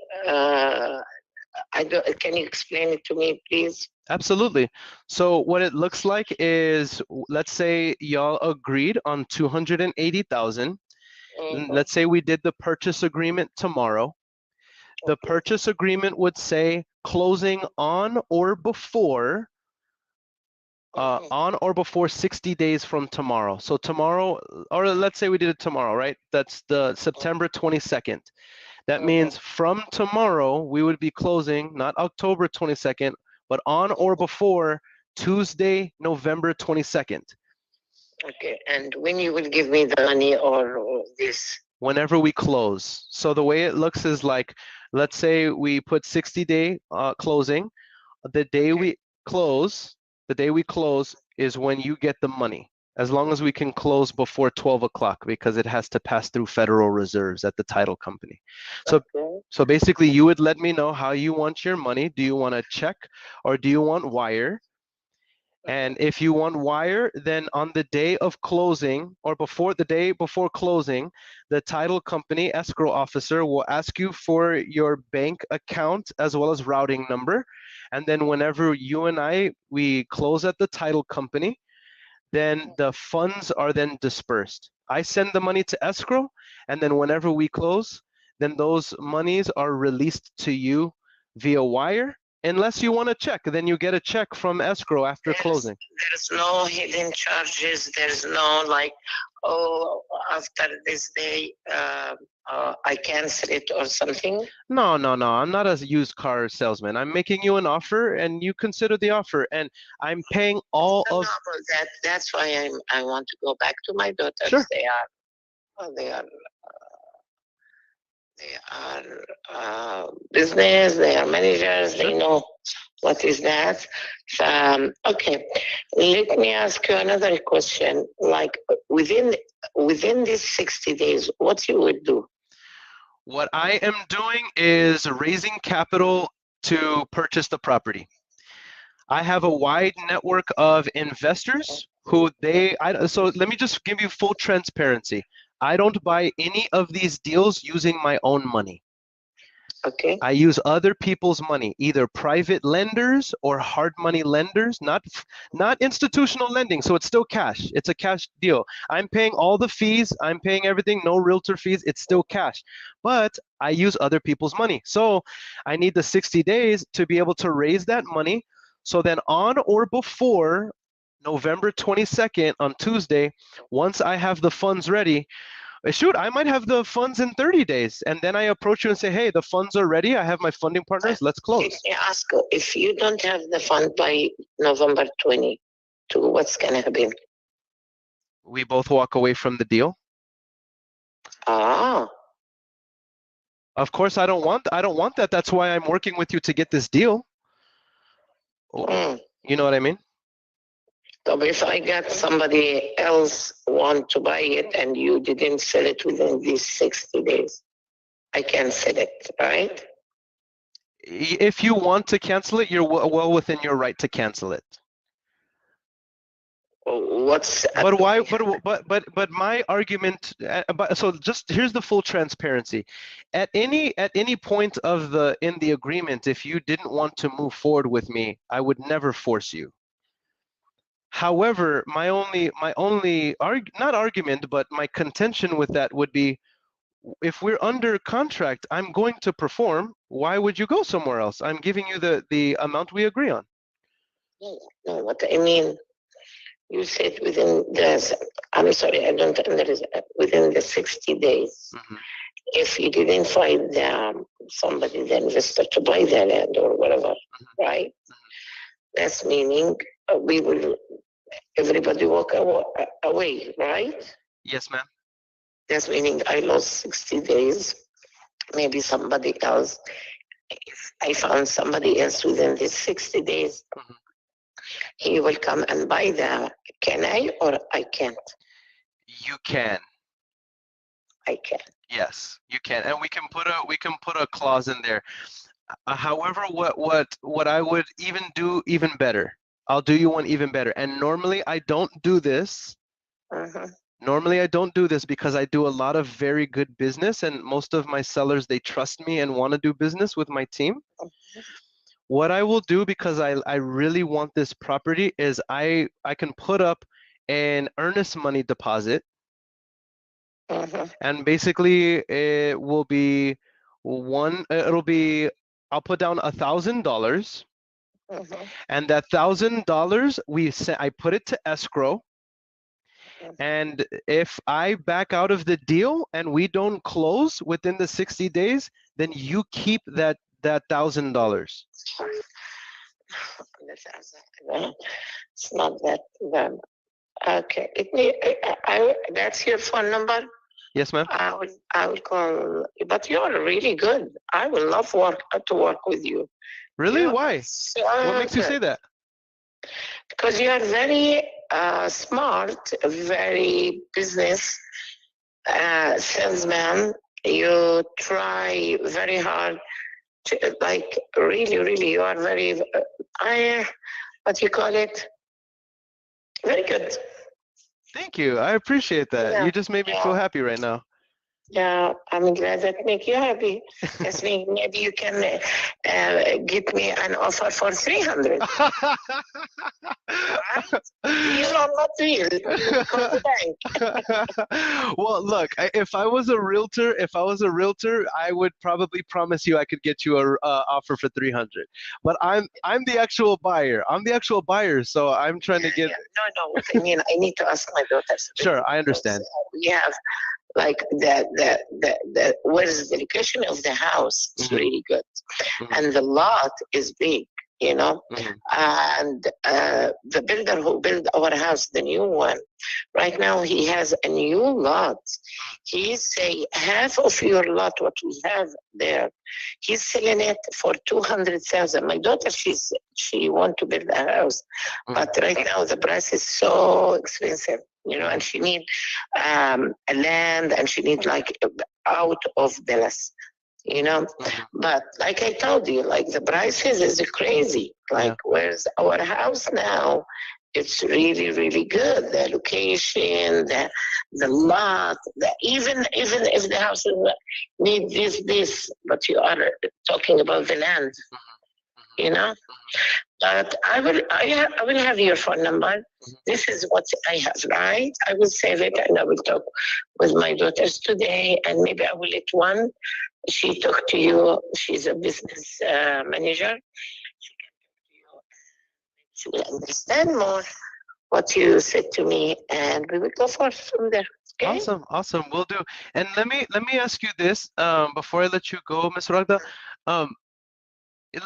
Can you explain it to me, please? Absolutely. So what it looks like is, let's say y'all agreed on 280,000. Let's say we did the purchase agreement tomorrow. The purchase agreement would say closing on or before 60 days from tomorrow. So tomorrow, or let's say we did it tomorrow, right? That's the September 22nd. That means from tomorrow, we would be closing, not October 22nd, but on or before Tuesday, November 22nd. Okay, and when you will give me the money or this? Whenever we close. So the way it looks is like, let's say we put 60-day closing. The day we close is when you get the money. as long as we can close before 12 o'clock, because it has to pass through Federal Reserves at the title company. So, Okay. so basically, you would let me know how you want your money. Do you want a check or do you want wire? And if you want wire, then on the day of closing or before the day before closing, the title company escrow officer will ask you for your bank account as well as routing number. And then whenever you and we close at the title company, then the funds are then dispersed. I send the money to escrow, and then whenever we close, then those monies are released to you via wire. Unless you want a check, then you get a check from escrow after closing. There's no hidden charges. There's no like, oh, after this day, I cancel it or something. No. I'm not a used car salesman. I'm making you an offer, and you consider the offer, and I'm paying all No, of. but that's why I want to go back to my daughters. Sure. They are business. They are managers. Sure. They know what is that. Okay, let me ask you another question. Like within these 60 days, what you would do? What I am doing is raising capital to purchase the property. I have a wide network of investors who so let me just give you full transparency. I don't buy any of these deals using my own money. Okay. I use other people's money, either private lenders or hard money lenders, not institutional lending. So it's still cash. It's a cash deal. I'm paying all the fees. I'm paying everything. No realtor fees. It's still cash. But I use other people's money. So I need the 60 days to be able to raise that money. So then on or before November 22nd on Tuesday, once I have the funds ready, shoot, I might have the funds in 30 days. And then I approach you and say, hey, the funds are ready. I have my funding partners. Let's close. Let me ask you, if you don't have the fund by November 22, what's going to happen? We both walk away from the deal. Ah. Of course, I don't want that. That's why I'm working with you to get this deal. You know what I mean? So if I got somebody else want to buy it and you didn't sell it within these 60 days, I can sell it, right? If you want to cancel it, you're well within your right to cancel it. But why? But my argument. So just here's the full transparency. At any point in the agreement, if you didn't want to move forward with me, I would never force you. However, my only not argument, but my contention with that would be, if we're under contract, I'm going to perform. Why would you go somewhere else? I'm giving you the amount we agree on. No, what I mean, you said within I'm sorry, I don't understand. Within the 60 days, if you didn't find somebody, the investor, to buy the land or whatever, right? That's meaning everybody walk away, right? Yes, ma'am. That's meaning I lost 60 days. Maybe somebody else. If I found somebody else within these 60 days, he will come and buy can I or I can't? You can. I can. Yes, you can, and we can put a clause in there. However, what I would even do even better, I'll do you one even better. And normally I don't do this. Normally I don't do this because I do a lot of very good business, and most of my sellers, they trust me and want to do business with my team. What I will do, because I really want this property, is I can put up an earnest money deposit. And basically it will be I'll put down $1,000, and that $1,000 I put it to escrow. And if I back out of the deal and we don't close within the 60 days, then you keep that $1,000. It's not that bad. Okay, that's your phone number? Yes, ma'am. I will call, but you're really good. I would love to work with you. Really? Why? What makes you say that? because you are very smart, very business salesman. You try very hard to, like, really, you are very, what you call it? Very good. Thank you. I appreciate that. Yeah. You just made me feel happy right now. Yeah, I'm glad that make you happy. Yes, maybe you can get me an offer for 300. Deal or not deal? You call the bank. Well, look, if I was a realtor, I would probably promise you I could get you a offer for 300. But I'm the actual buyer. So I'm trying to get. No. What I mean, I need to ask my daughters. Sure, I understand. We have like the where's the location of the house is really good, and the lot is big, you know. And the builder who built our house, the new one, right now he has a new lot. He say half of your lot, what we have there, he's selling it for 200,000. My daughter, she want to build a house, but right now the price is so expensive, you know, and she need a land, and she need like out of Dallas, you know. But like I told you, like the prices is crazy. Like where's our house now? It's really good. The location, the lot, even if the house need this, but you are talking about the land, you know. But I will have your phone number. This is what I have, right? I will save it, and I will talk with my daughters today, and maybe I will let one. She talk to you. She's a business manager. She will understand more what you said to me, and we will go forth from there. Okay? Awesome. We'll do. And let me ask you this before I let you go, Ms. Ragda.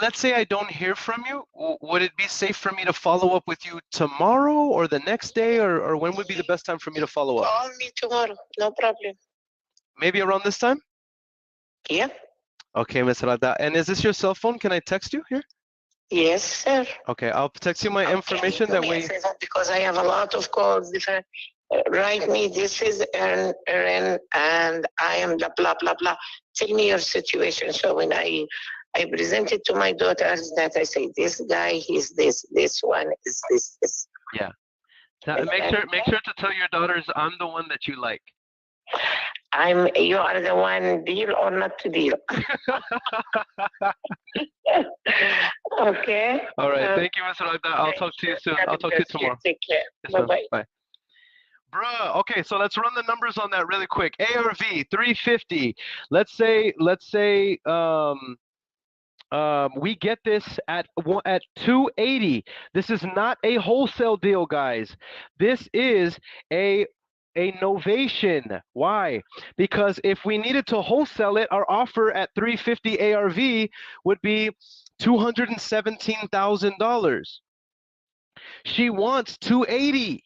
Let's say I don't hear from you. Would it be safe for me to follow up with you tomorrow or the next day, or when would be the best time for me to follow up? Call me tomorrow, no problem. Maybe around this time? Yeah. Okay, Ms. Ragda. And is this your cell phone? Can I text you here? Yes, sir. Okay, I'll text you my information that way. Because I have a lot of calls. Different. Write me. This is Earon, and I am the blah blah blah. Tell me your situation. So when I present it to my daughters, that I say, this guy, he's this one is this. Yeah. Now, make sure to tell your daughters I'm the one that you like. You are the one, deal or not to deal. Okay. All right. Thank you, Mr. Ragda. I'll talk to you soon. I'll talk to you tomorrow. Take care. Yes, Bye. Bye. Bruh, okay, so let's run the numbers on that really quick. ARV 350. Let's say we get this at 280. This is not a wholesale deal, guys. This is a novation. Why? Because if we needed to wholesale it, our offer at 350 ARV would be $217,000. She wants 280,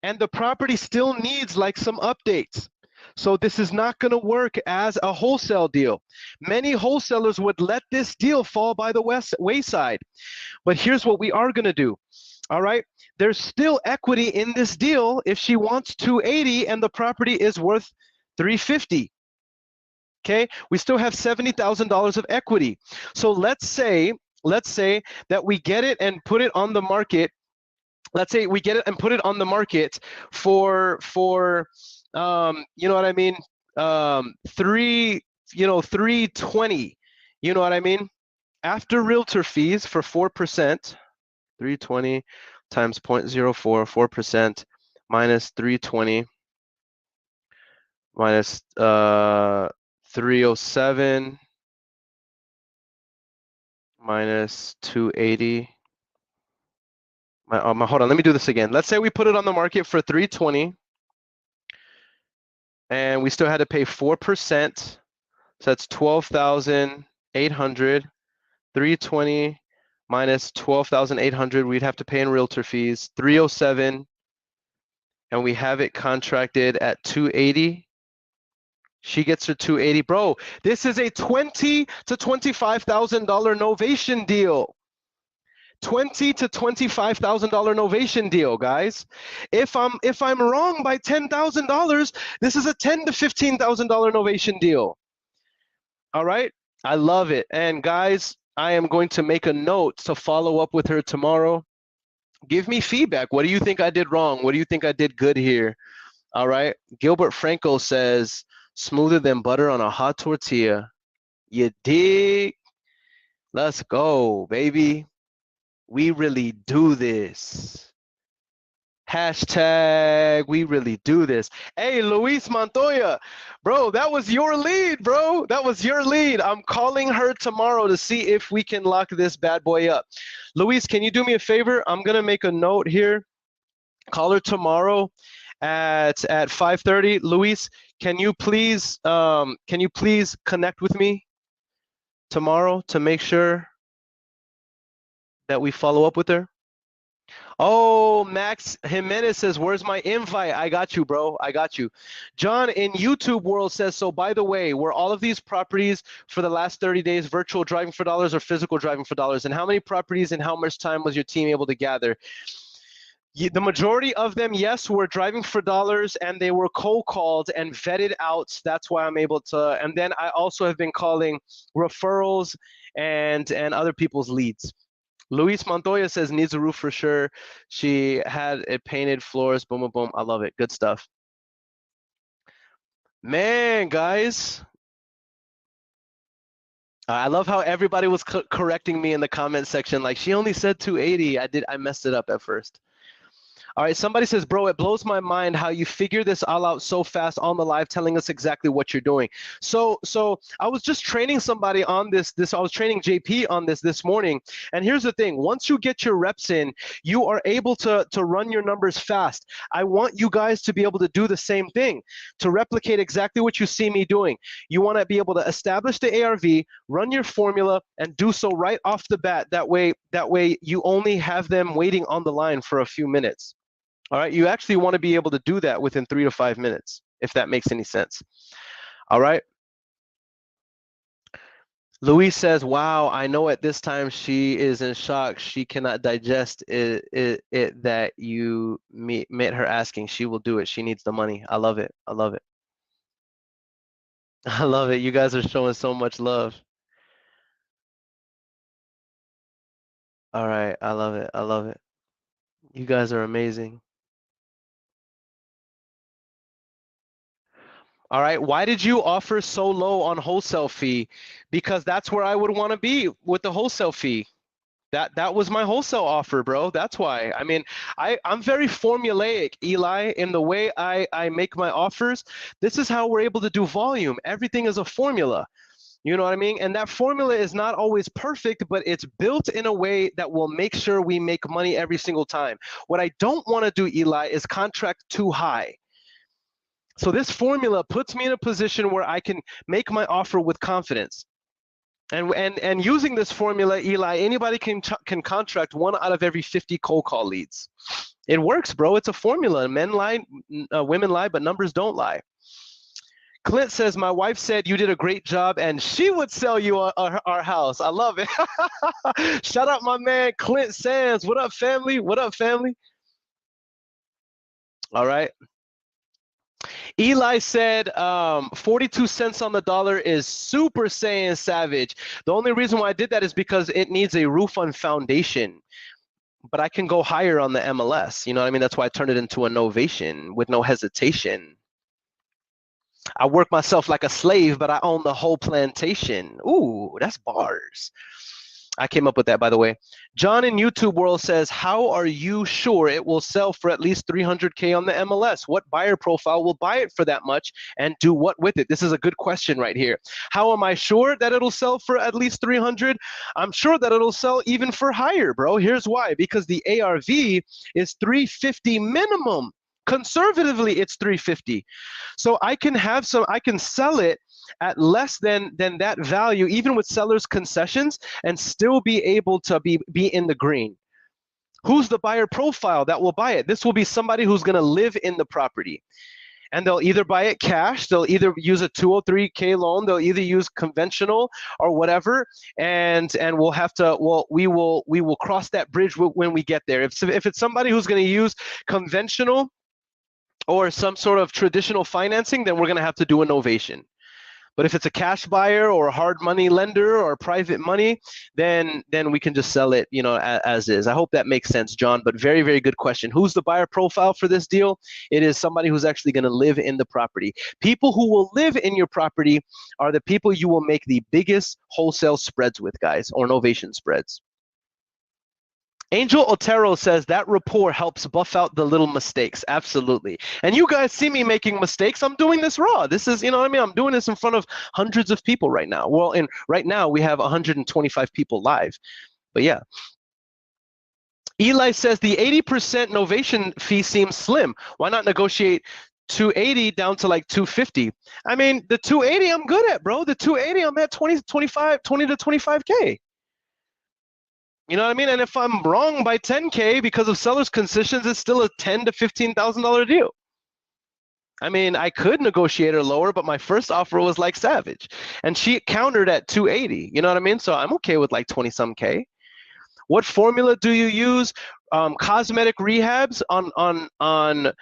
and the property still needs like some updates. So this is not going to work as a wholesale deal. Many wholesalers would let this deal fall by the wayside. But here's what we are going to do. All right, there's still equity in this deal if she wants 280 and the property is worth 350. Okay, we still have $70,000 of equity. So let's say that we get it and put it on the market. Let's say we get it and put it on the market for you know what I mean, 320. You know what I mean? After realtor fees for 4%. 320 times 0.04, 4% minus 320 minus 307 minus 280. Hold on, let me do this again. Let's say we put it on the market for 320 and we still had to pay 4%. So that's 12,800. 320 minus 12,800, we'd have to pay in realtor fees, 307, and we have it contracted at 280. She gets her 280. Bro, this is a $20,000 to $25,000 novation deal. $20,000 to $25,000 novation deal, guys. If I'm wrong by $10,000, this is a $10,000 to $15,000 novation deal. All right, I love it. And guys, I am going to make a note to follow up with her tomorrow. Give me feedback. What do you think I did wrong? What do you think I did good here? All right. Gilbert Franco says, smoother than butter on a hot tortilla. You dig? Let's go, baby. We really do this. Hashtag we really do this. Hey, Luis Montoya, bro, that was your lead, bro. That was your lead. I'm calling her tomorrow to see if we can lock this bad boy up. Luis, can you do me a favor? I'm gonna make a note here. Call her tomorrow at 5:30. Luis, can you please connect with me tomorrow to make sure that we follow up with her? Oh, Max Jimenez says, where's my invite? I got you, bro. I got you. John in YouTube world says, so by the way, were all of these properties for the last 30 days virtual driving for dollars or physical driving for dollars? And how many properties and how much time was your team able to gather? The majority of them, yes, were driving for dollars, and they were cold called and vetted out. That's why I'm able to. And then I also have been calling referrals and other people's leads. Luis Montoya says needs a roof for sure. She had it painted floors. Boom, boom, boom. I love it. Good stuff. Man, guys. I love how everybody was correcting me in the comment section. Like, she only said 280. I messed it up at first. All right, somebody says, bro, it blows my mind how you figure this all out so fast on the live, telling us exactly what you're doing. So I was just training somebody on this. I was training JP on this morning. And here's the thing. Once you get your reps in, you are able to run your numbers fast. I want you guys to be able to do the same thing, to replicate exactly what you see me doing. You want to be able to establish the ARV, run your formula, and do so right off the bat. That way you only have them waiting on the line for a few minutes. All right, you actually want to be able to do that within 3 to 5 minutes, if that makes any sense. All right. Luis says, wow, I know at this time she is in shock. She cannot digest it that you met her asking. She will do it. She needs the money. I love it. I love it. I love it. You guys are showing so much love. All right. I love it. I love it. You guys are amazing. All right, why did you offer so low on wholesale fee? Because that's where I would want to be with the wholesale fee. That was my wholesale offer, bro. That's why. I mean, I'm very formulaic, Eli, in the way I make my offers. This is how we're able to do volume. Everything is a formula. You know what I mean? And that formula is not always perfect, but it's built in a way that will make sure we make money every single time. What I don't want to do, Eli, is contract too high. So this formula puts me in a position where I can make my offer with confidence. And using this formula, Eli, anybody can contract 1 out of every 50 cold call leads. It works, bro. It's a formula. Men lie, women lie, but numbers don't lie. Clint says, my wife said you did a great job and she would sell you our house. I love it. Shout out my man, Clint Sands. What up, family? What up, family? All right. Eli said 42 cents on the dollar is Super Saiyan savage. The only reason why I did that is because it needs a roof on foundation. But I can go higher on the MLS. You know what I mean? That's why I turned it into a novation with no hesitation. I work myself like a slave, but I own the whole plantation. Ooh, that's bars. I came up with that, by the way. John in YouTube world says, how are you sure it will sell for at least 300K on the MLS? What buyer profile will buy it for that much and do what with it? This is a good question right here. How am I sure that it'll sell for at least 300? I'm sure that it'll sell even for higher, bro. Here's why. Because the ARV is 350 minimum. Conservatively, it's 350. So I can sell it at less than that value, even with seller's concessions, and still be able to be in the green. Who's the buyer profile that will buy it? This will be somebody who's going to live in the property. and they'll either buy it cash, they'll either use a 203K loan, they'll either use conventional or whatever, and we'll have to, we will cross that bridge when we get there. If it's somebody who's going to use conventional or some sort of traditional financing, then we're going to have to do a novation. But if it's a cash buyer or a hard money lender or private money, then we can just sell it, you know, as is. I hope that makes sense, John, but very, very good question. Who's the buyer profile for this deal? It is somebody who's actually going to live in the property. People who will live in your property are the people you will make the biggest wholesale spreads with, guys, or novation spreads. Angel Otero says that rapport helps buff out the little mistakes. Absolutely. And you guys see me making mistakes. I'm doing this raw. This is, you know what I mean? I'm doing this in front of hundreds of people right now. Well, and right now we have 125 people live. But yeah. Eli says the 80% novation fee seems slim. Why not negotiate 280 down to like 250? I mean, the 280 I'm good at, bro. The 280 I'm at 20 to 25K. You know what I mean? And if I'm wrong by 10K because of seller's concessions, it's still a $10,000 to $15,000 deal. I mean, I could negotiate her lower, but my first offer was like savage. And she countered at 280. You know what I mean? So I'm okay with like 20-some K. What formula do you use? Cosmetic rehabs on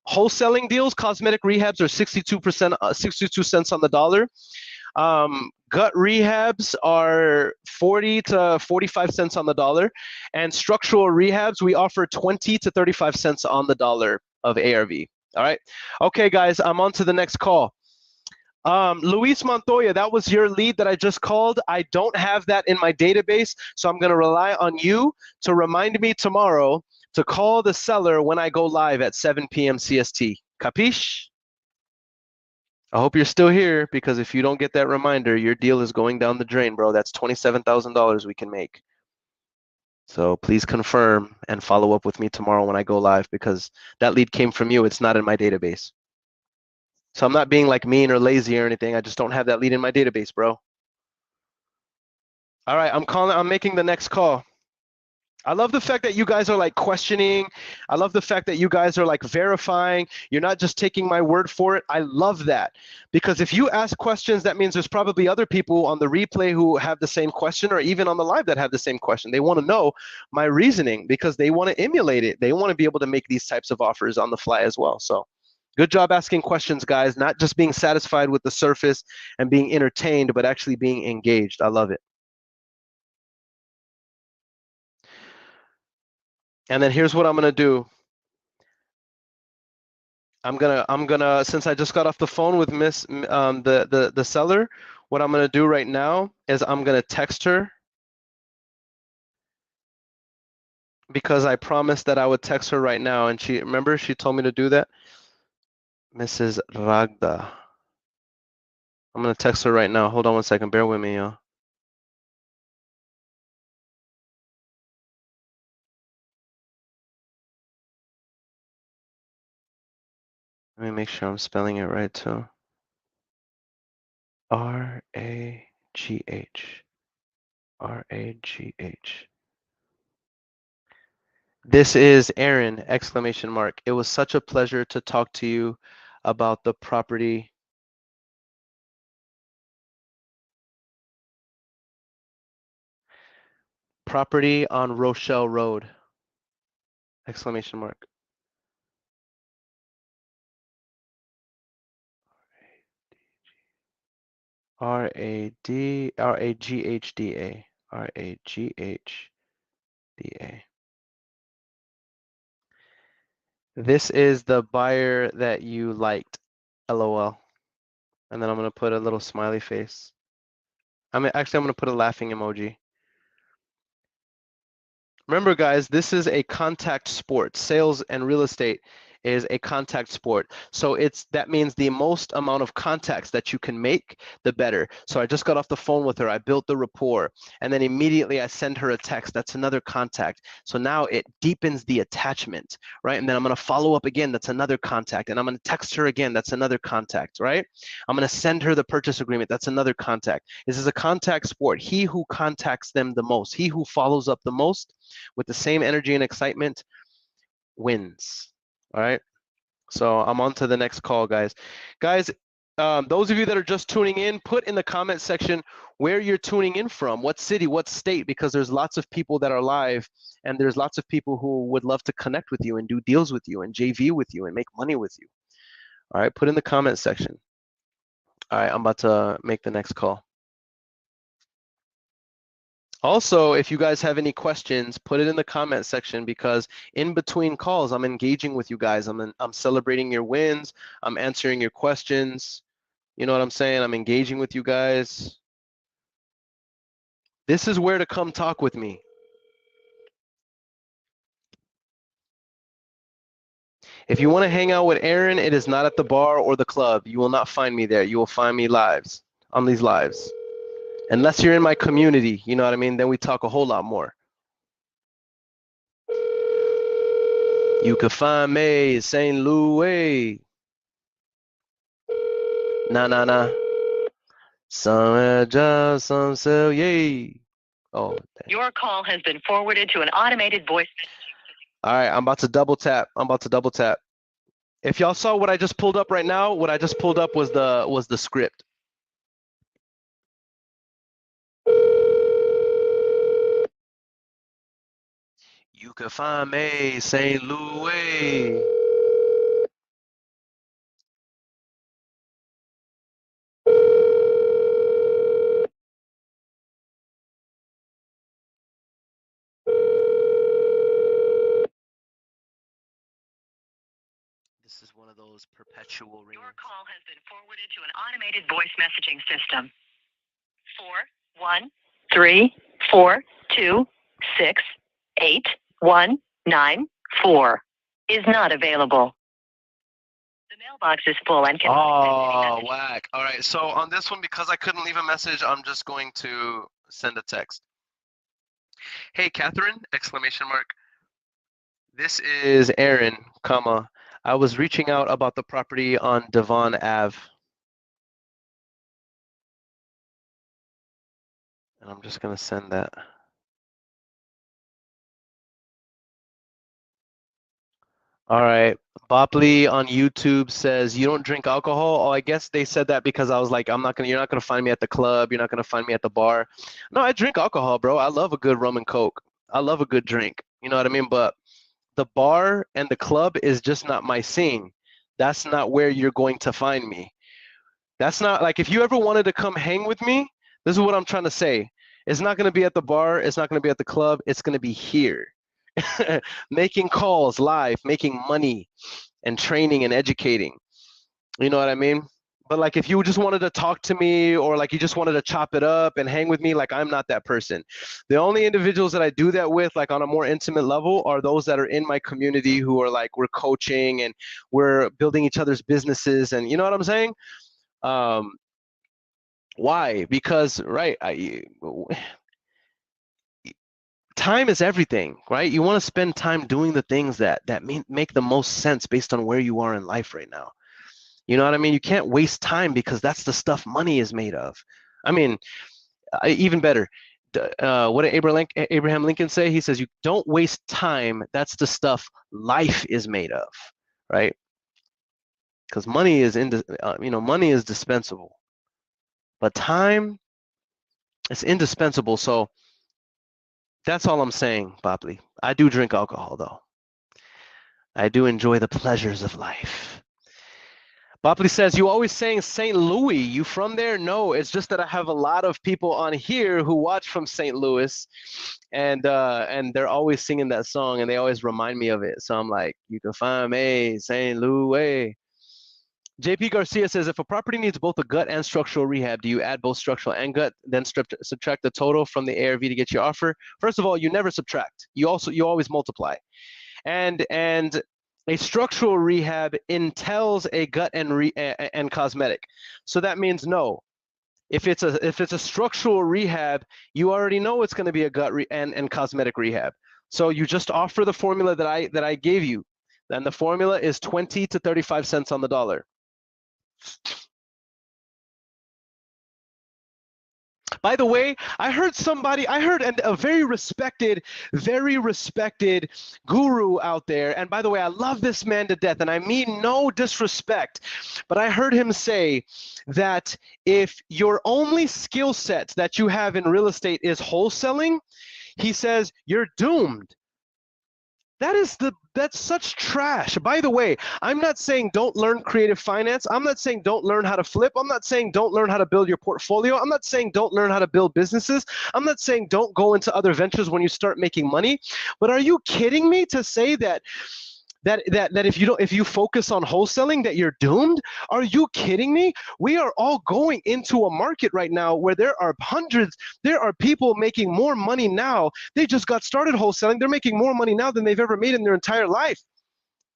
wholesaling deals. Cosmetic rehabs are 62 cents on the dollar. Gut rehabs are 40 to 45 cents on the dollar, and structural rehabs, we offer 20 to 35 cents on the dollar of ARV. All right. Okay, guys, I'm on to the next call. Luis Montoya, that was your lead that I just called. I don't have that in my database, so I'm going to rely on you to remind me tomorrow to call the seller when I go live at 7 p.m. CST. Capiche? I hope you're still here, because if you don't get that reminder, your deal is going down the drain, bro. That's $27,000 we can make. So please confirm and follow up with me tomorrow when I go live, because that lead came from you. It's not in my database. So I'm not being like mean or lazy or anything. I just don't have that lead in my database, bro. All right, I'm making the next call. I love the fact that you guys are like questioning. I love the fact that you guys are like verifying. You're not just taking my word for it. I love that, because if you ask questions, that means there's probably other people on the replay who have the same question, or even on the live that have the same question. They want to know my reasoning because they want to emulate it. They want to be able to make these types of offers on the fly as well. So good job asking questions, guys, not just being satisfied with the surface and being entertained, but actually being engaged. I love it. And then here's what I'm gonna do. I'm gonna since I just got off the phone with the seller, what I'm gonna do right now is I'm gonna text her, because I promised that I would text her right now, and she told me to do that. Mrs. Ragda. I'm gonna text her right now. Hold on one second. Bear with me, y'all. Let me make sure I'm spelling it right too. R-A-G-H. R-A-G-H. This is Earon, exclamation mark. It was such a pleasure to talk to you about the property. Property on Rochelle Road, exclamation mark. R-A-G-H-D-A. R-A-G-H-D-A. This is the buyer that you liked, LOL. And then I'm going to put a little smiley face. I'm going to put a laughing emoji. Remember, guys, this is a contact sport. Sales and real estate is a contact sport. So that means the most amount of contacts that you can make, the better. So I just got off the phone with her. I built the rapport, and then immediately I send her a text. That's another contact. So now it deepens the attachment, right? And then I'm going to follow up again. That's another contact. And I'm going to text her again. That's another contact, right? I'm going to send her the purchase agreement. That's another contact. This is a contact sport. He who contacts them the most, he who follows up the most with the same energy and excitement wins. All right. So I'm on to the next call, guys. Guys, those of you that are just tuning in, put in the comment section where you're tuning in from, what city, what state, because there's lots of people that are live, and there's lots of people who would love to connect with you and do deals with you and JV with you and make money with you. All right, put in the comment section. All right, I'm about to make the next call. Also, if you guys have any questions, put it in the comment section, because in between calls, I'm engaging with you guys. I'm celebrating your wins. I'm answering your questions. You know what I'm saying? I'm engaging with you guys. This is where to come talk with me. If you want to hang out with Earon, it is not at the bar or the club. You will not find me there. You will find me lives, on these lives. Unless you're in my community, you know what I mean? Then we talk a whole lot more. You can find me in St. Louis. Nah. Some just some sell, yay. Oh, dang. Your call has been forwarded to an automated voice. All right, I'm about to double tap. If y'all saw what I just pulled up right now, what I just pulled up was the script. You can find me St. Louis. This is one of those perpetual rings. Your call has been forwarded to an automated voice messaging system. 41342681194 is not available. The mailbox is full and can. Oh, whack. All right, so on this one, because I couldn't leave a message, I'm just going to send a text. Hey, Catherine, exclamation mark. This is Earon, comma. I was reaching out about the property on Devon Ave. And I'm just going to send that. All right. Bopley on YouTube says, you don't drink alcohol? Oh, I guess they said that because I was like, you're not going to find me at the club. You're not going to find me at the bar. No, I drink alcohol, bro. I love a good rum and coke. I love a good drink. You know what I mean? But the bar and the club is just not my scene. That's not where you're going to find me. That's not like, if you ever wanted to come hang with me, this is what I'm trying to say. It's not going to be at the bar. It's not going to be at the club. It's going to be here. Making calls live, making money and training and educating. You know what I mean? But like, if you just wanted to talk to me, or like you just wanted to chop it up and hang with me, like, I'm not that person. The only individuals that I do that with, like on a more intimate level, are those that are in my community who are like, we're coaching and we're building each other's businesses. And you know what I'm saying? Why? Because, right, time is everything, right? You want to spend time doing the things that make the most sense based on where you are in life right now. You know what I mean? You can't waste time, because that's the stuff money is made of. I mean, even better, what did Abraham Lincoln say? He says, you don't waste time. That's the stuff life is made of, right? Because money is money is dispensable, but time, it's indispensable. So that's all I'm saying, Bopley. I do drink alcohol, though. I do enjoy the pleasures of life. Bopley says, you always saying St. Louis. You from there? No, it's just that I have a lot of people on here who watch from St. Louis, and they're always singing that song, and they always remind me of it. So I'm like, you can find me St. Louis. JP Garcia says, if a property needs both a gut and structural rehab, do you add both structural and gut, then subtract the total from the ARV to get your offer? First of all, you never subtract. You always multiply. And a structural rehab entails a gut and cosmetic. So that means no. If it's a structural rehab, you already know it's going to be a gut and cosmetic rehab. So you just offer the formula that I gave you. And the formula is 20 to 35 cents on the dollar. By the way, I heard a very respected guru out there. And by the way, I love this man to death, and I mean no disrespect, but I heard him say that if your only skill set that you have in real estate is wholesaling, he says you're doomed. That's such trash. By the way, I'm not saying don't learn creative finance. I'm not saying don't learn how to flip. I'm not saying don't learn how to build your portfolio. I'm not saying don't learn how to build businesses. I'm not saying don't go into other ventures when you start making money. But are you kidding me to say that if you focus on wholesaling that you're doomed? Are you kidding me? We are all going into a market right now where there are people making more money now. They just got started wholesaling. They're making more money now than they've ever made in their entire life.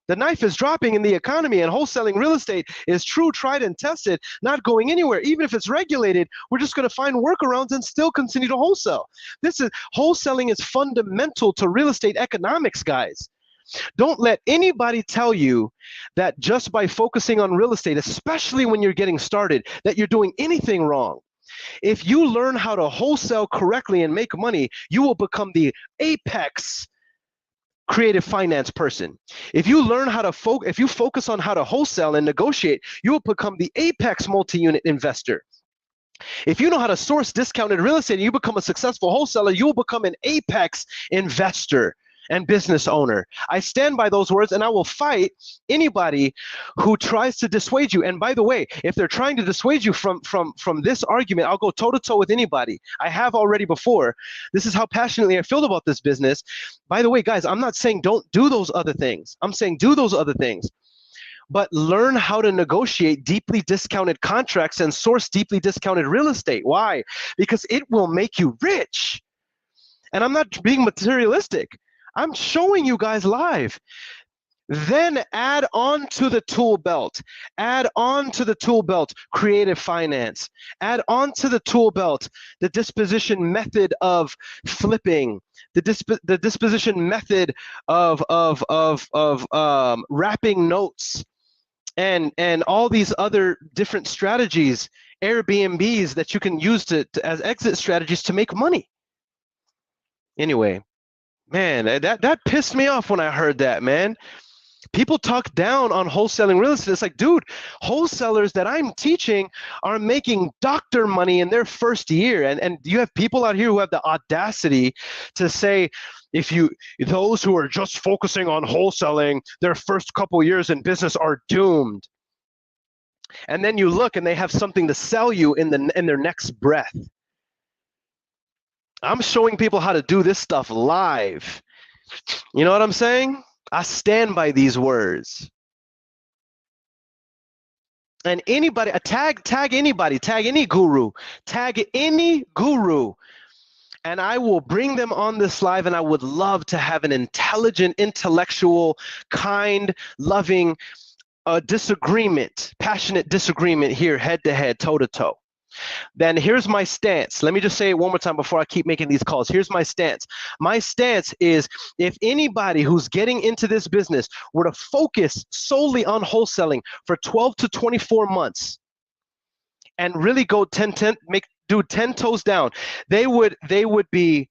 The knife is dropping in the economy, and wholesaling real estate is true, tried and tested, not going anywhere. Even if it's regulated, we're just going to find workarounds and still continue to wholesale. Wholesaling is fundamental to real estate economics, guys. Don't let anybody tell you that just by focusing on real estate, especially when you're getting started, that you're doing anything wrong. If you learn how to wholesale correctly and make money, you will become the apex creative finance person. If you learn how to if you focus on how to wholesale and negotiate, you will become the apex multi-unit investor. If you know how to source discounted real estate and you become a successful wholesaler, you will become an apex investor and business owner. I stand by those words, and I will fight anybody who tries to dissuade you. And by the way, if they're trying to dissuade you from this argument, I'll go toe-to-toe with anybody. I have already before. This is how passionately I feel about this business. By the way, guys, I'm not saying don't do those other things. I'm saying do those other things. But learn how to negotiate deeply discounted contracts and source deeply discounted real estate. Why? Because it will make you rich. And I'm not being materialistic. I'm showing you guys live. Then add on to the tool belt. Add on to the tool belt creative finance. Add on to the tool belt the disposition method of flipping, the disposition method of wrapping notes, and all these other different strategies, Airbnbs that you can use as exit strategies to make money. Anyway. Man, that pissed me off when I heard that, man. People talk down on wholesaling real estate. It's like, dude, wholesalers that I'm teaching are making doctor money in their first year. And you have people out here who have the audacity to say, those who are just focusing on wholesaling, their first couple years in business are doomed. And then you look and they have something to sell you in their next breath. I'm showing people how to do this stuff live. You know what I'm saying? I stand by these words. And anybody, tag anybody, tag any guru, and I will bring them on this live, and I would love to have an intelligent, intellectual, kind, loving disagreement, passionate disagreement here, head to head, toe to toe. Then here's my stance. Let me just say it one more time before I keep making these calls. Here's my stance. My stance is, if anybody who's getting into this business were to focus solely on wholesaling for 12 to 24 months and really go 10 toes down, they would be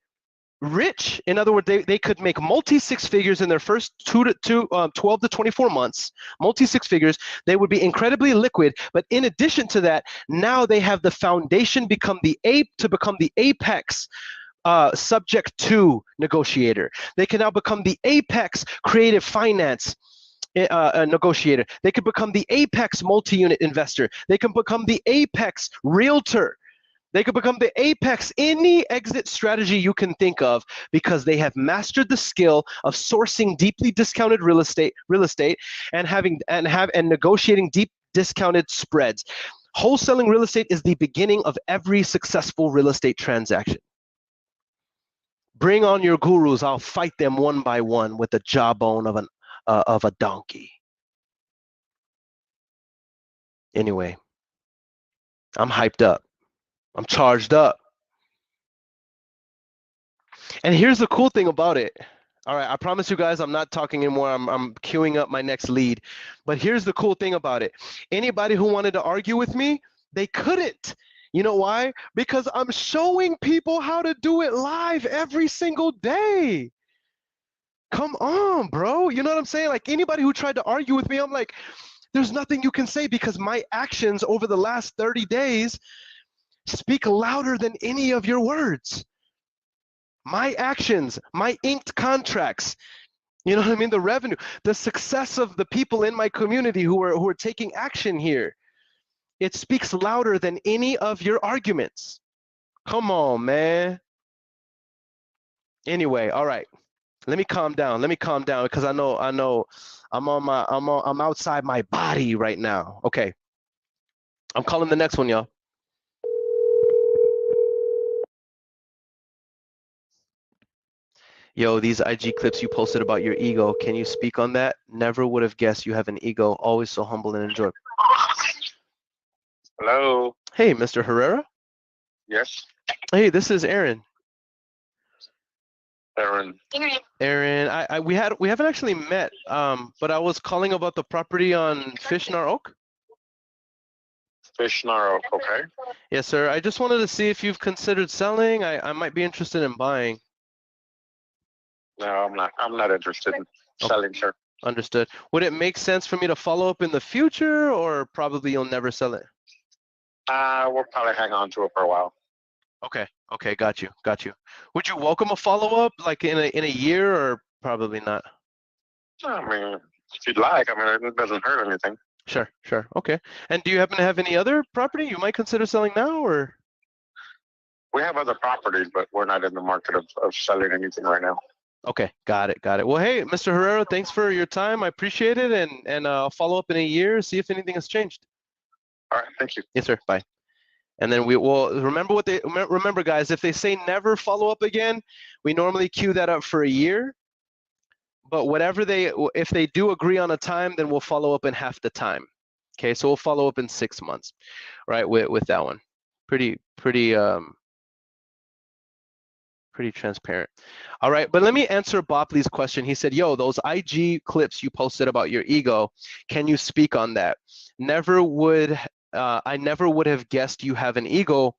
rich. In other words, they could make multi-six figures in their first 12 to 24 months, multi-six figures. They would be incredibly liquid. But in addition to that, now they have the foundation to become the apex subject to negotiator. They can now become the apex creative finance negotiator. They could become the apex multi-unit investor. They can become the apex realtor. They could become the apex, any exit strategy you can think of, because they have mastered the skill of sourcing deeply discounted real estate and negotiating deep discounted spreads. Wholesaling real estate is the beginning of every successful real estate transaction. Bring on your gurus. I'll fight them one by one with the jawbone of a donkey. Anyway, I'm hyped up. I'm charged up. And here's the cool thing about it. All right, I promise you guys I'm not talking anymore. I'm queuing up my next lead. But here's the cool thing about it. Anybody who wanted to argue with me, they couldn't. You know why? Because I'm showing people how to do it live every single day. Come on, bro. You know what I'm saying? Like anybody who tried to argue with me, I'm like, there's nothing you can say because my actions over the last 30 days speak louder than any of your words. My actions, my inked contracts, you know what I mean? The revenue, the success of the people in my community who are taking action here. It speaks louder than any of your arguments. Come on, man. Anyway, all right. Let me calm down. Let me calm down because I know I'm outside my body right now. Okay. I'm calling the next one, y'all. Yo, these IG clips you posted about your ego, can you speak on that? Never would have guessed you have an ego. Always so humble and enjoyable. Hello. Hey, Mr. Herrera. Yes. Hey, this is Aaron. Earon. Aaron, we haven't actually met, but I was calling about the property on Fishnar Oak. Fishnar Oak, okay. Yes, sir. I just wanted to see if you've considered selling. I might be interested in buying. No, I'm not interested in selling, sir. Understood. Would it make sense for me to follow up in the future, or probably you'll never sell it? We'll probably hang on to it for a while. Okay. Okay. Got you. Got you. Would you welcome a follow up like in a year, or probably not? I mean, if you'd like, I mean, it doesn't hurt anything. Sure. Sure. Okay. And do you happen to have any other property you might consider selling now, or? We have other properties, but we're not in the market of selling anything right now. Okay, got it, got it. Well, hey, Mr. Herrera, thanks for your time. I appreciate it, and I'll follow up in a year, see if anything has changed. All right, thank you. Yes, sir. Bye. And then we will remember, guys. If they say never follow up again, we normally queue that up for a year. But if they do agree on a time, then we'll follow up in half the time. Okay, so we'll follow up in 6 months, right? With that one, pretty transparent. All right, but let me answer Bopley's question. He said, yo, those IG clips you posted about your ego, can you speak on that? I never would have guessed you have an ego.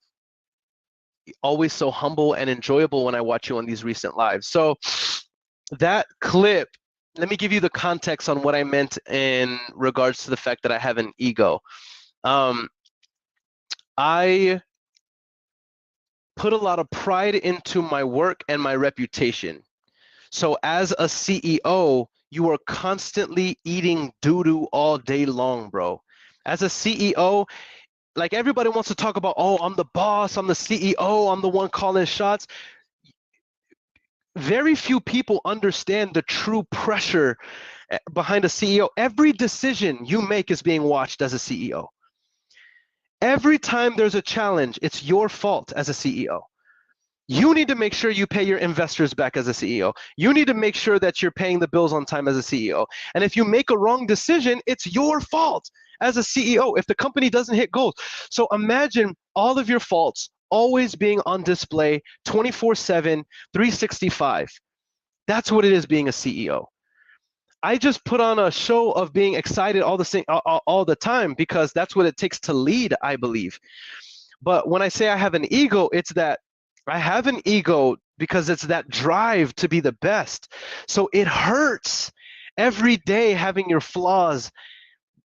Always so humble and enjoyable when I watch you on these recent lives. So that clip, let me give you the context on what I meant in regards to the fact that I have an ego. I put a lot of pride into my work and my reputation. So as a CEO, you are constantly eating doo-doo all day long, bro. As a CEO, like everybody wants to talk about, oh, I'm the boss, I'm the CEO, I'm the one calling shots. Very few people understand the true pressure behind a CEO. Every decision you make is being watched as a CEO. Every time there's a challenge, it's your fault as a CEO. You need to make sure you pay your investors back as a CEO. You need to make sure that you're paying the bills on time as a CEO. And if you make a wrong decision, it's your fault as a CEO if the company doesn't hit goals. So imagine all of your faults always being on display 24/7, 365. That's what it is being a CEO. I just put on a show of being excited all the time because that's what it takes to lead, I believe. But when I say I have an ego, it's that I have an ego because it's that drive to be the best. So it hurts every day having your flaws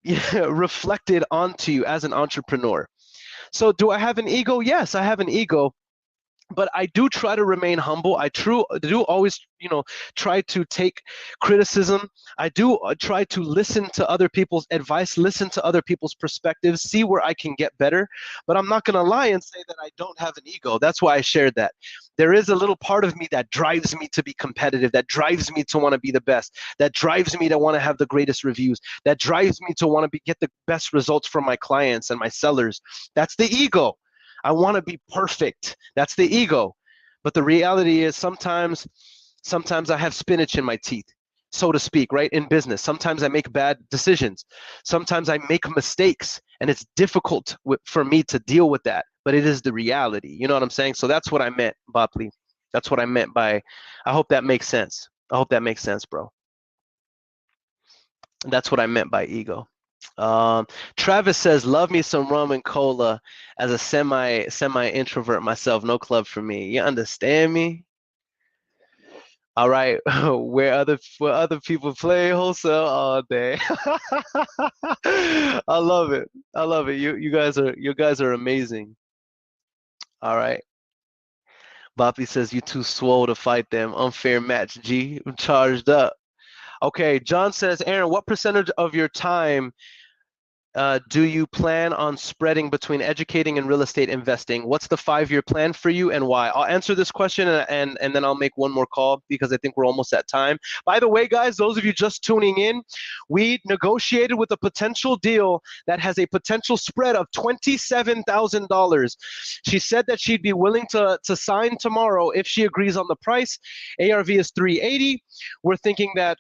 reflected onto you as an entrepreneur. So do I have an ego? Yes, I have an ego. But I do try to remain humble. I do always, try to take criticism. I do try to listen to other people's advice, listen to other people's perspectives, see where I can get better. But I'm not going to lie and say that I don't have an ego. That's why I shared that. There is a little part of me that drives me to be competitive, that drives me to want to be the best, that drives me to want to have the greatest reviews, that drives me to want to get the best results from my clients and my sellers. That's the ego. I want to be perfect. That's the ego. But the reality is sometimes I have spinach in my teeth, so to speak, right? In business, sometimes I make bad decisions. Sometimes I make mistakes, and it's difficult for me to deal with that. But it is the reality. You know what I'm saying? So that's what I meant, Bopley. That's what I meant by, I hope that makes sense. I hope that makes sense, bro. That's what I meant by ego. Travis says, "Love me some rum and cola as a semi introvert myself. No club for me. You understand me?" All right, where other people play wholesale all day. I love it. I love it. You guys are amazing. All right. Boppy says you too swole to fight them. Unfair match, G. I'm charged up. Okay, John says, Aaron, what percentage of your time do you plan on spreading between educating and real estate investing? What's the 5-year plan for you and why? I'll answer this question and then I'll make one more call because I think we're almost at time. By the way, guys, those of you just tuning in, we negotiated with a potential deal that has a potential spread of $27,000. She said that she'd be willing to sign tomorrow if she agrees on the price. ARV is 380. We're thinking that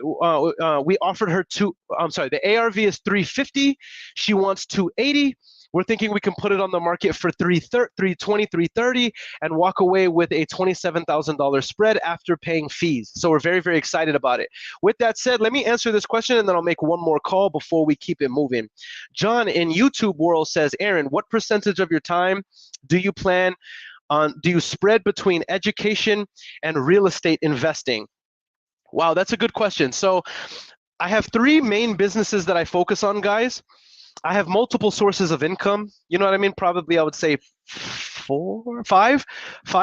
we offered her the ARV is 350. She wants 280. We're thinking we can put it on the market for 320, 330, and walk away with a $27,000 spread after paying fees. So we're very, very excited about it. With that said, let me answer this question and then I'll make one more call before we keep it moving. John in YouTube world says, Aaron, what percentage of your time do you spread between education and real estate investing? Wow, that's a good question. So I have 3 main businesses that I focus on, guys. I have multiple sources of income. You know what I mean? Probably I would say 5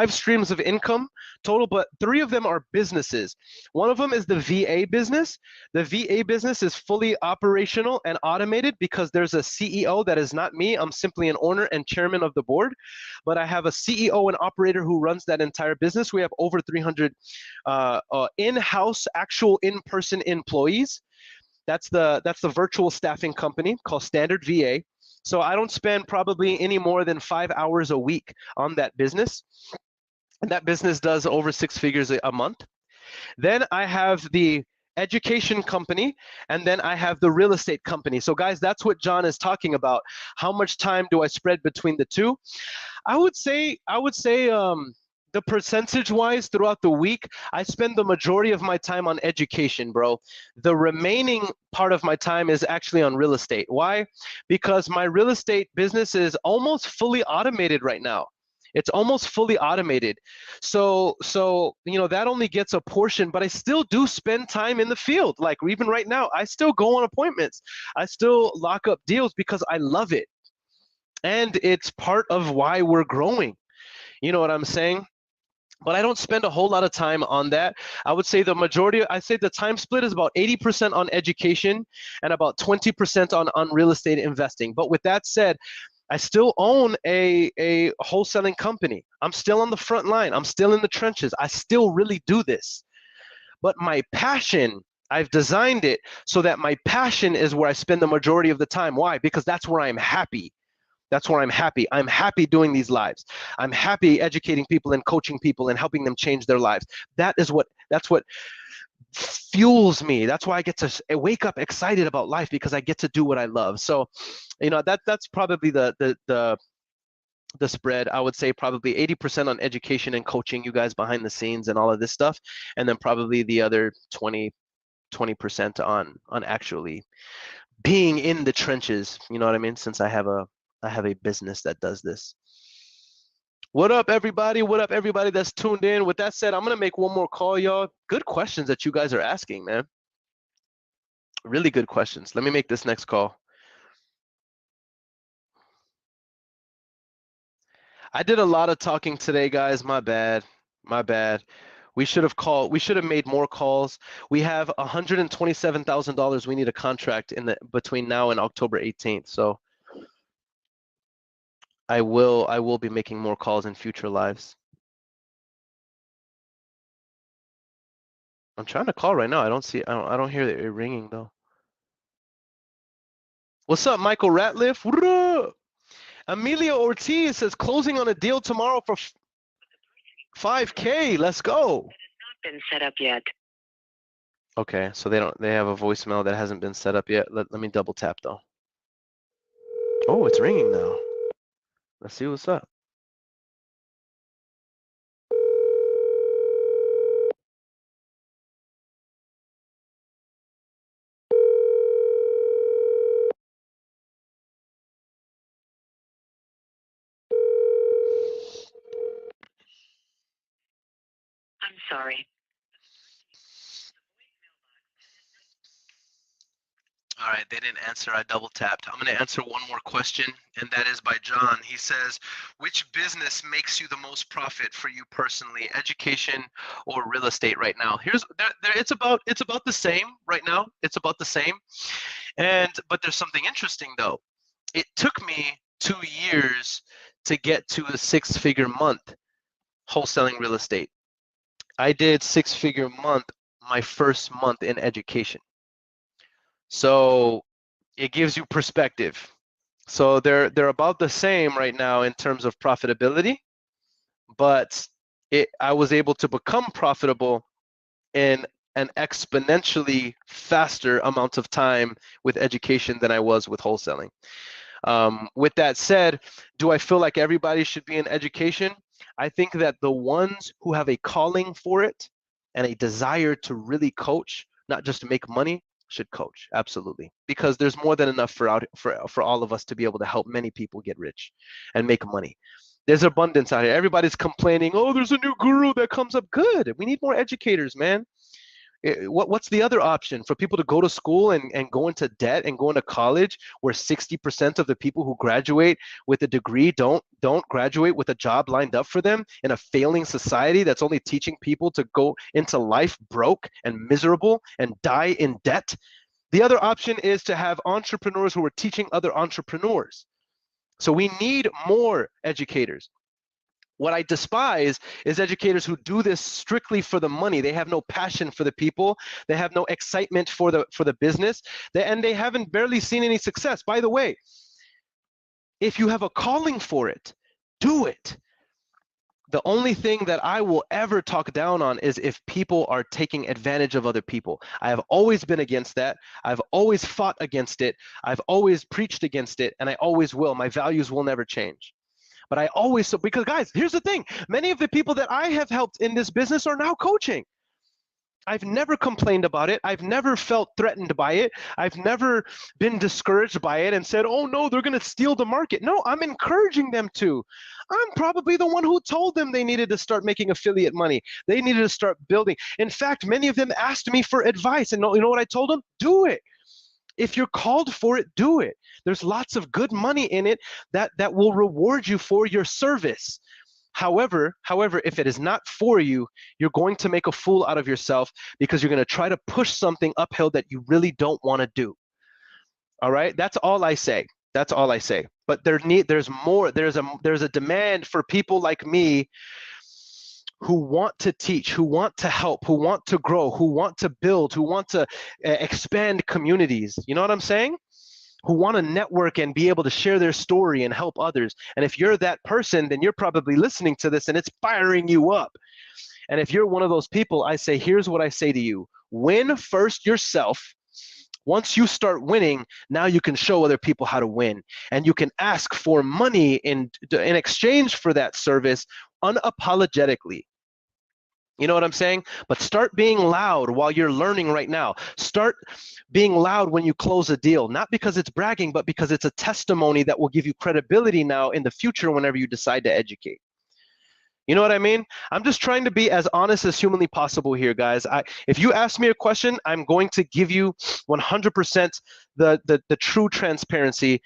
streams of income total, but 3 of them are businesses. One of them is the VA business. The VA business is fully operational and automated because there's a CEO that is not me. I'm simply an owner and chairman of the board, but I have a CEO and operator who runs that entire business. We have over 300 in-house, actual in-person employees. That's the virtual staffing company called Standard VA. So I don't spend probably any more than 5 hours a week on that business. And that business does over 6 figures a month. Then I have the education company, and then I have the real estate company. So guys, that's what John is talking about. How much time do I spread between the two? I would say the percentage wise throughout the week, I spend the majority of my time on education, bro. The remaining part of my time is actually on real estate. Why? Because my real estate business is almost fully automated right now. It's almost fully automated. So that only gets a portion, but I still do spend time in the field. Like even right now, I still go on appointments. I still lock up deals because I love it. And it's part of why we're growing. You know what I'm saying? But I don't spend a whole lot of time on that. I would say the time split is about 80% on education and about 20% on real estate investing. But with that said, I still own a wholesaling company. I'm still on the front line. I'm still in the trenches. I still really do this. But my passion, I've designed it so that my passion is where I spend the majority of the time. Why? Because that's where I'm happy. That's where I'm happy. I'm happy doing these lives. I'm happy educating people and coaching people and helping them change their lives. That's what fuels me. That's why I get to wake up excited about life because I get to do what I love. So, that's probably the spread. I would say probably 80% on education and coaching you guys behind the scenes and all of this stuff, and then probably the other 20% on actually being in the trenches. You know what I mean? Since I have a business that does this. What up, everybody? What up, everybody that's tuned in? With that said, I'm going to make one more call, y'all. Good questions that you guys are asking, man. Really good questions. Let me make this next call. I did a lot of talking today, guys. My bad. My bad. We should have made more calls. We have $127,000 we need a contract between now and October 18th. So I will be making more calls in future lives. I'm trying to call right now. I don't hear it ringing though. What's up, Michael Ratliff? What up? Amelia Ortiz says closing on a deal tomorrow for 5K. Let's go. It has not been set up yet. Okay, so they have a voicemail that hasn't been set up yet. Let me double tap though. Oh, it's ringing now. Let's see what's up. I'm sorry. All right, they didn't answer. I double tapped. I'm going to answer one more question, and that is by John. He says, which business makes you the most profit for you personally, education or real estate right now? It's about the same right now. It's about the same. But there's something interesting though. It took me 2 years to get to a 6-figure month wholesaling real estate. I did 6-figure month my first month in education. So it gives you perspective. So they're about the same right now in terms of profitability, but I was able to become profitable in an exponentially faster amount of time with education than I was with wholesaling. With that said, do I feel like everybody should be in education? I think that the ones who have a calling for it and a desire to really coach, not just to make money, should coach. Absolutely. Because there's more than enough for all of us to be able to help many people get rich and make money. There's abundance out here. Everybody's complaining, oh, there's a new guru that comes up. Good. We need more educators, man. What's the other option? For people to go to school and go into debt and go into college where 60% of the people who graduate with a degree don't graduate with a job lined up for them in a failing society that's only teaching people to go into life broke and miserable and die in debt? The other option is to have entrepreneurs who are teaching other entrepreneurs. So we need more educators. What I despise is educators who do this strictly for the money. They have no passion for the people. They have no excitement for the business. And they haven't barely seen any success. By the way, if you have a calling for it, do it. The only thing that I will ever talk down on is if people are taking advantage of other people. I have always been against that. I've always fought against it. I've always preached against it, and I always will. My values will never change. But I always, because guys, here's the thing. Many of the people that I have helped in this business are now coaching. I've never complained about it. I've never felt threatened by it. I've never been discouraged by it and said, oh no, they're going to steal the market. No, I'm encouraging them to. I'm probably the one who told them they needed to start making affiliate money. They needed to start building. In fact, many of them asked me for advice. And you know what I told them? Do it. If you're called for it, do it. There's lots of good money in it that will reward you for your service. However, if it is not for you, you're going to make a fool out of yourself because you're going to try to push something uphill that you really don't want to do. All right? That's all I say. That's all I say. But there's more. There's a demand for people like me who want to teach, who want to help, who want to grow, who want to build, who want to expand communities. You know what I'm saying? Who want to network and be able to share their story and help others. And if you're that person, then you're probably listening to this and it's firing you up. And if you're one of those people, I say, here's what I say to you. Win first yourself. Once you start winning, now you can show other people how to win. And you can ask for money in exchange for that service unapologetically. You know what I'm saying? But start being loud while you're learning right now. Start being loud when you close a deal, not because it's bragging, but because it's a testimony that will give you credibility now in the future whenever you decide to educate. You know what I mean? I'm just trying to be as honest as humanly possible here, guys. If you ask me a question, I'm going to give you 100% the true transparency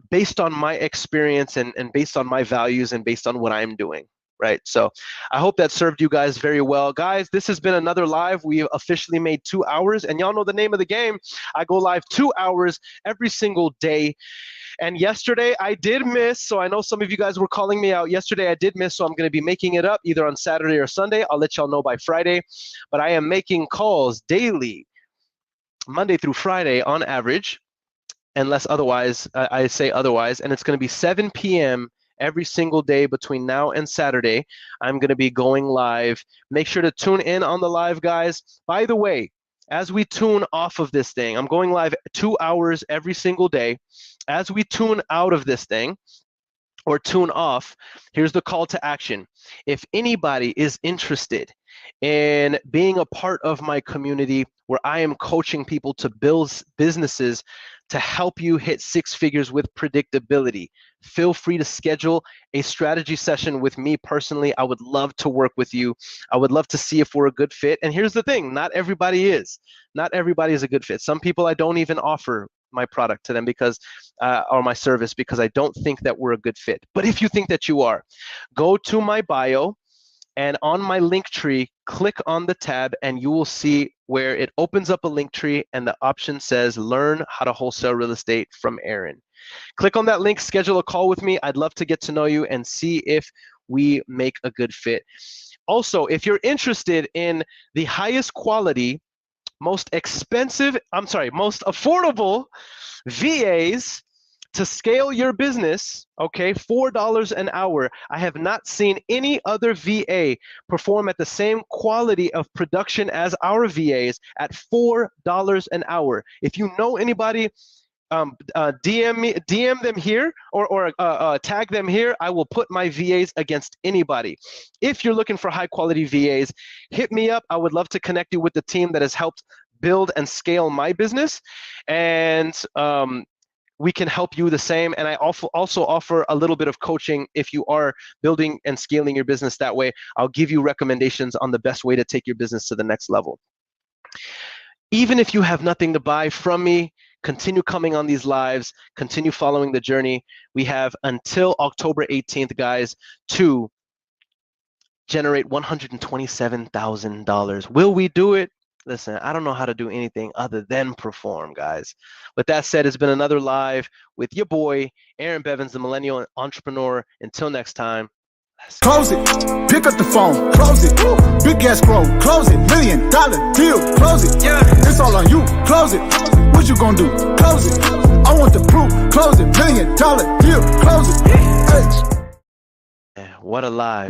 based on my experience and based on my values and based on what I'm doing. Right. So I hope that served you guys very well. Guys, this has been another live. We officially made 2 hours, and y'all know the name of the game. I go live 2 hours every single day. And yesterday I did miss, so I know some of you guys were calling me out. Yesterday I did miss, so I'm going to be making it up either on Saturday or Sunday. I'll let y'all know by Friday. But I am making calls daily, Monday through Friday on average, unless otherwise, I say otherwise. And it's going to be 7 p.m. every single day between now and Saturday. I'm going to be going live. Make sure to tune in on the live, guys. By the way, as we tune off of this thing, I'm going live 2 hours every single day. As we tune out of this thing or tune off, here's the call to action. If anybody is interested in being a part of my community where I am coaching people to build businesses to help you hit six figures with predictability. Feel free to schedule a strategy session with me personally. I would love to work with you. I would love to see if we're a good fit. And here's the thing, not everybody is. Not everybody is a good fit. Some people I don't even offer my product to them because, or my service, because I don't think that we're a good fit. But if you think that you are, go to my bio, and on my link tree, click on the tab and you will see where it opens up a link tree and the option says learn how to wholesale real estate from Earon. Click on that link, schedule a call with me. I'd love to get to know you and see if we make a good fit. Also, if you're interested in the highest quality, most affordable VAs to scale your business, okay, $4 an hour. I have not seen any other VA perform at the same quality of production as our VAs at $4 an hour. If you know anybody, DM them here or tag them here. I will put my VAs against anybody. If you're looking for high quality VAs, hit me up. I would love to connect you with the team that has helped build and scale my business, and we can help you the same. And I also offer a little bit of coaching if you are building and scaling your business that way. I'll give you recommendations on the best way to take your business to the next level. Even if you have nothing to buy from me, continue coming on these lives, continue following the journey. We have until October 18th, guys, to generate $127,000. Will we do it? Listen, I don't know how to do anything other than perform, guys. With that said, it's been another live with your boy, Earon Bevins, the Millennial Entrepreneur. Until next time. Close it, pick up the phone, close it, big escrow, close it, $1 million deal, close it, it's all on you, close it, what you gonna do, close it, I want the proof, close it, $1 million deal, close it, hey. What a live.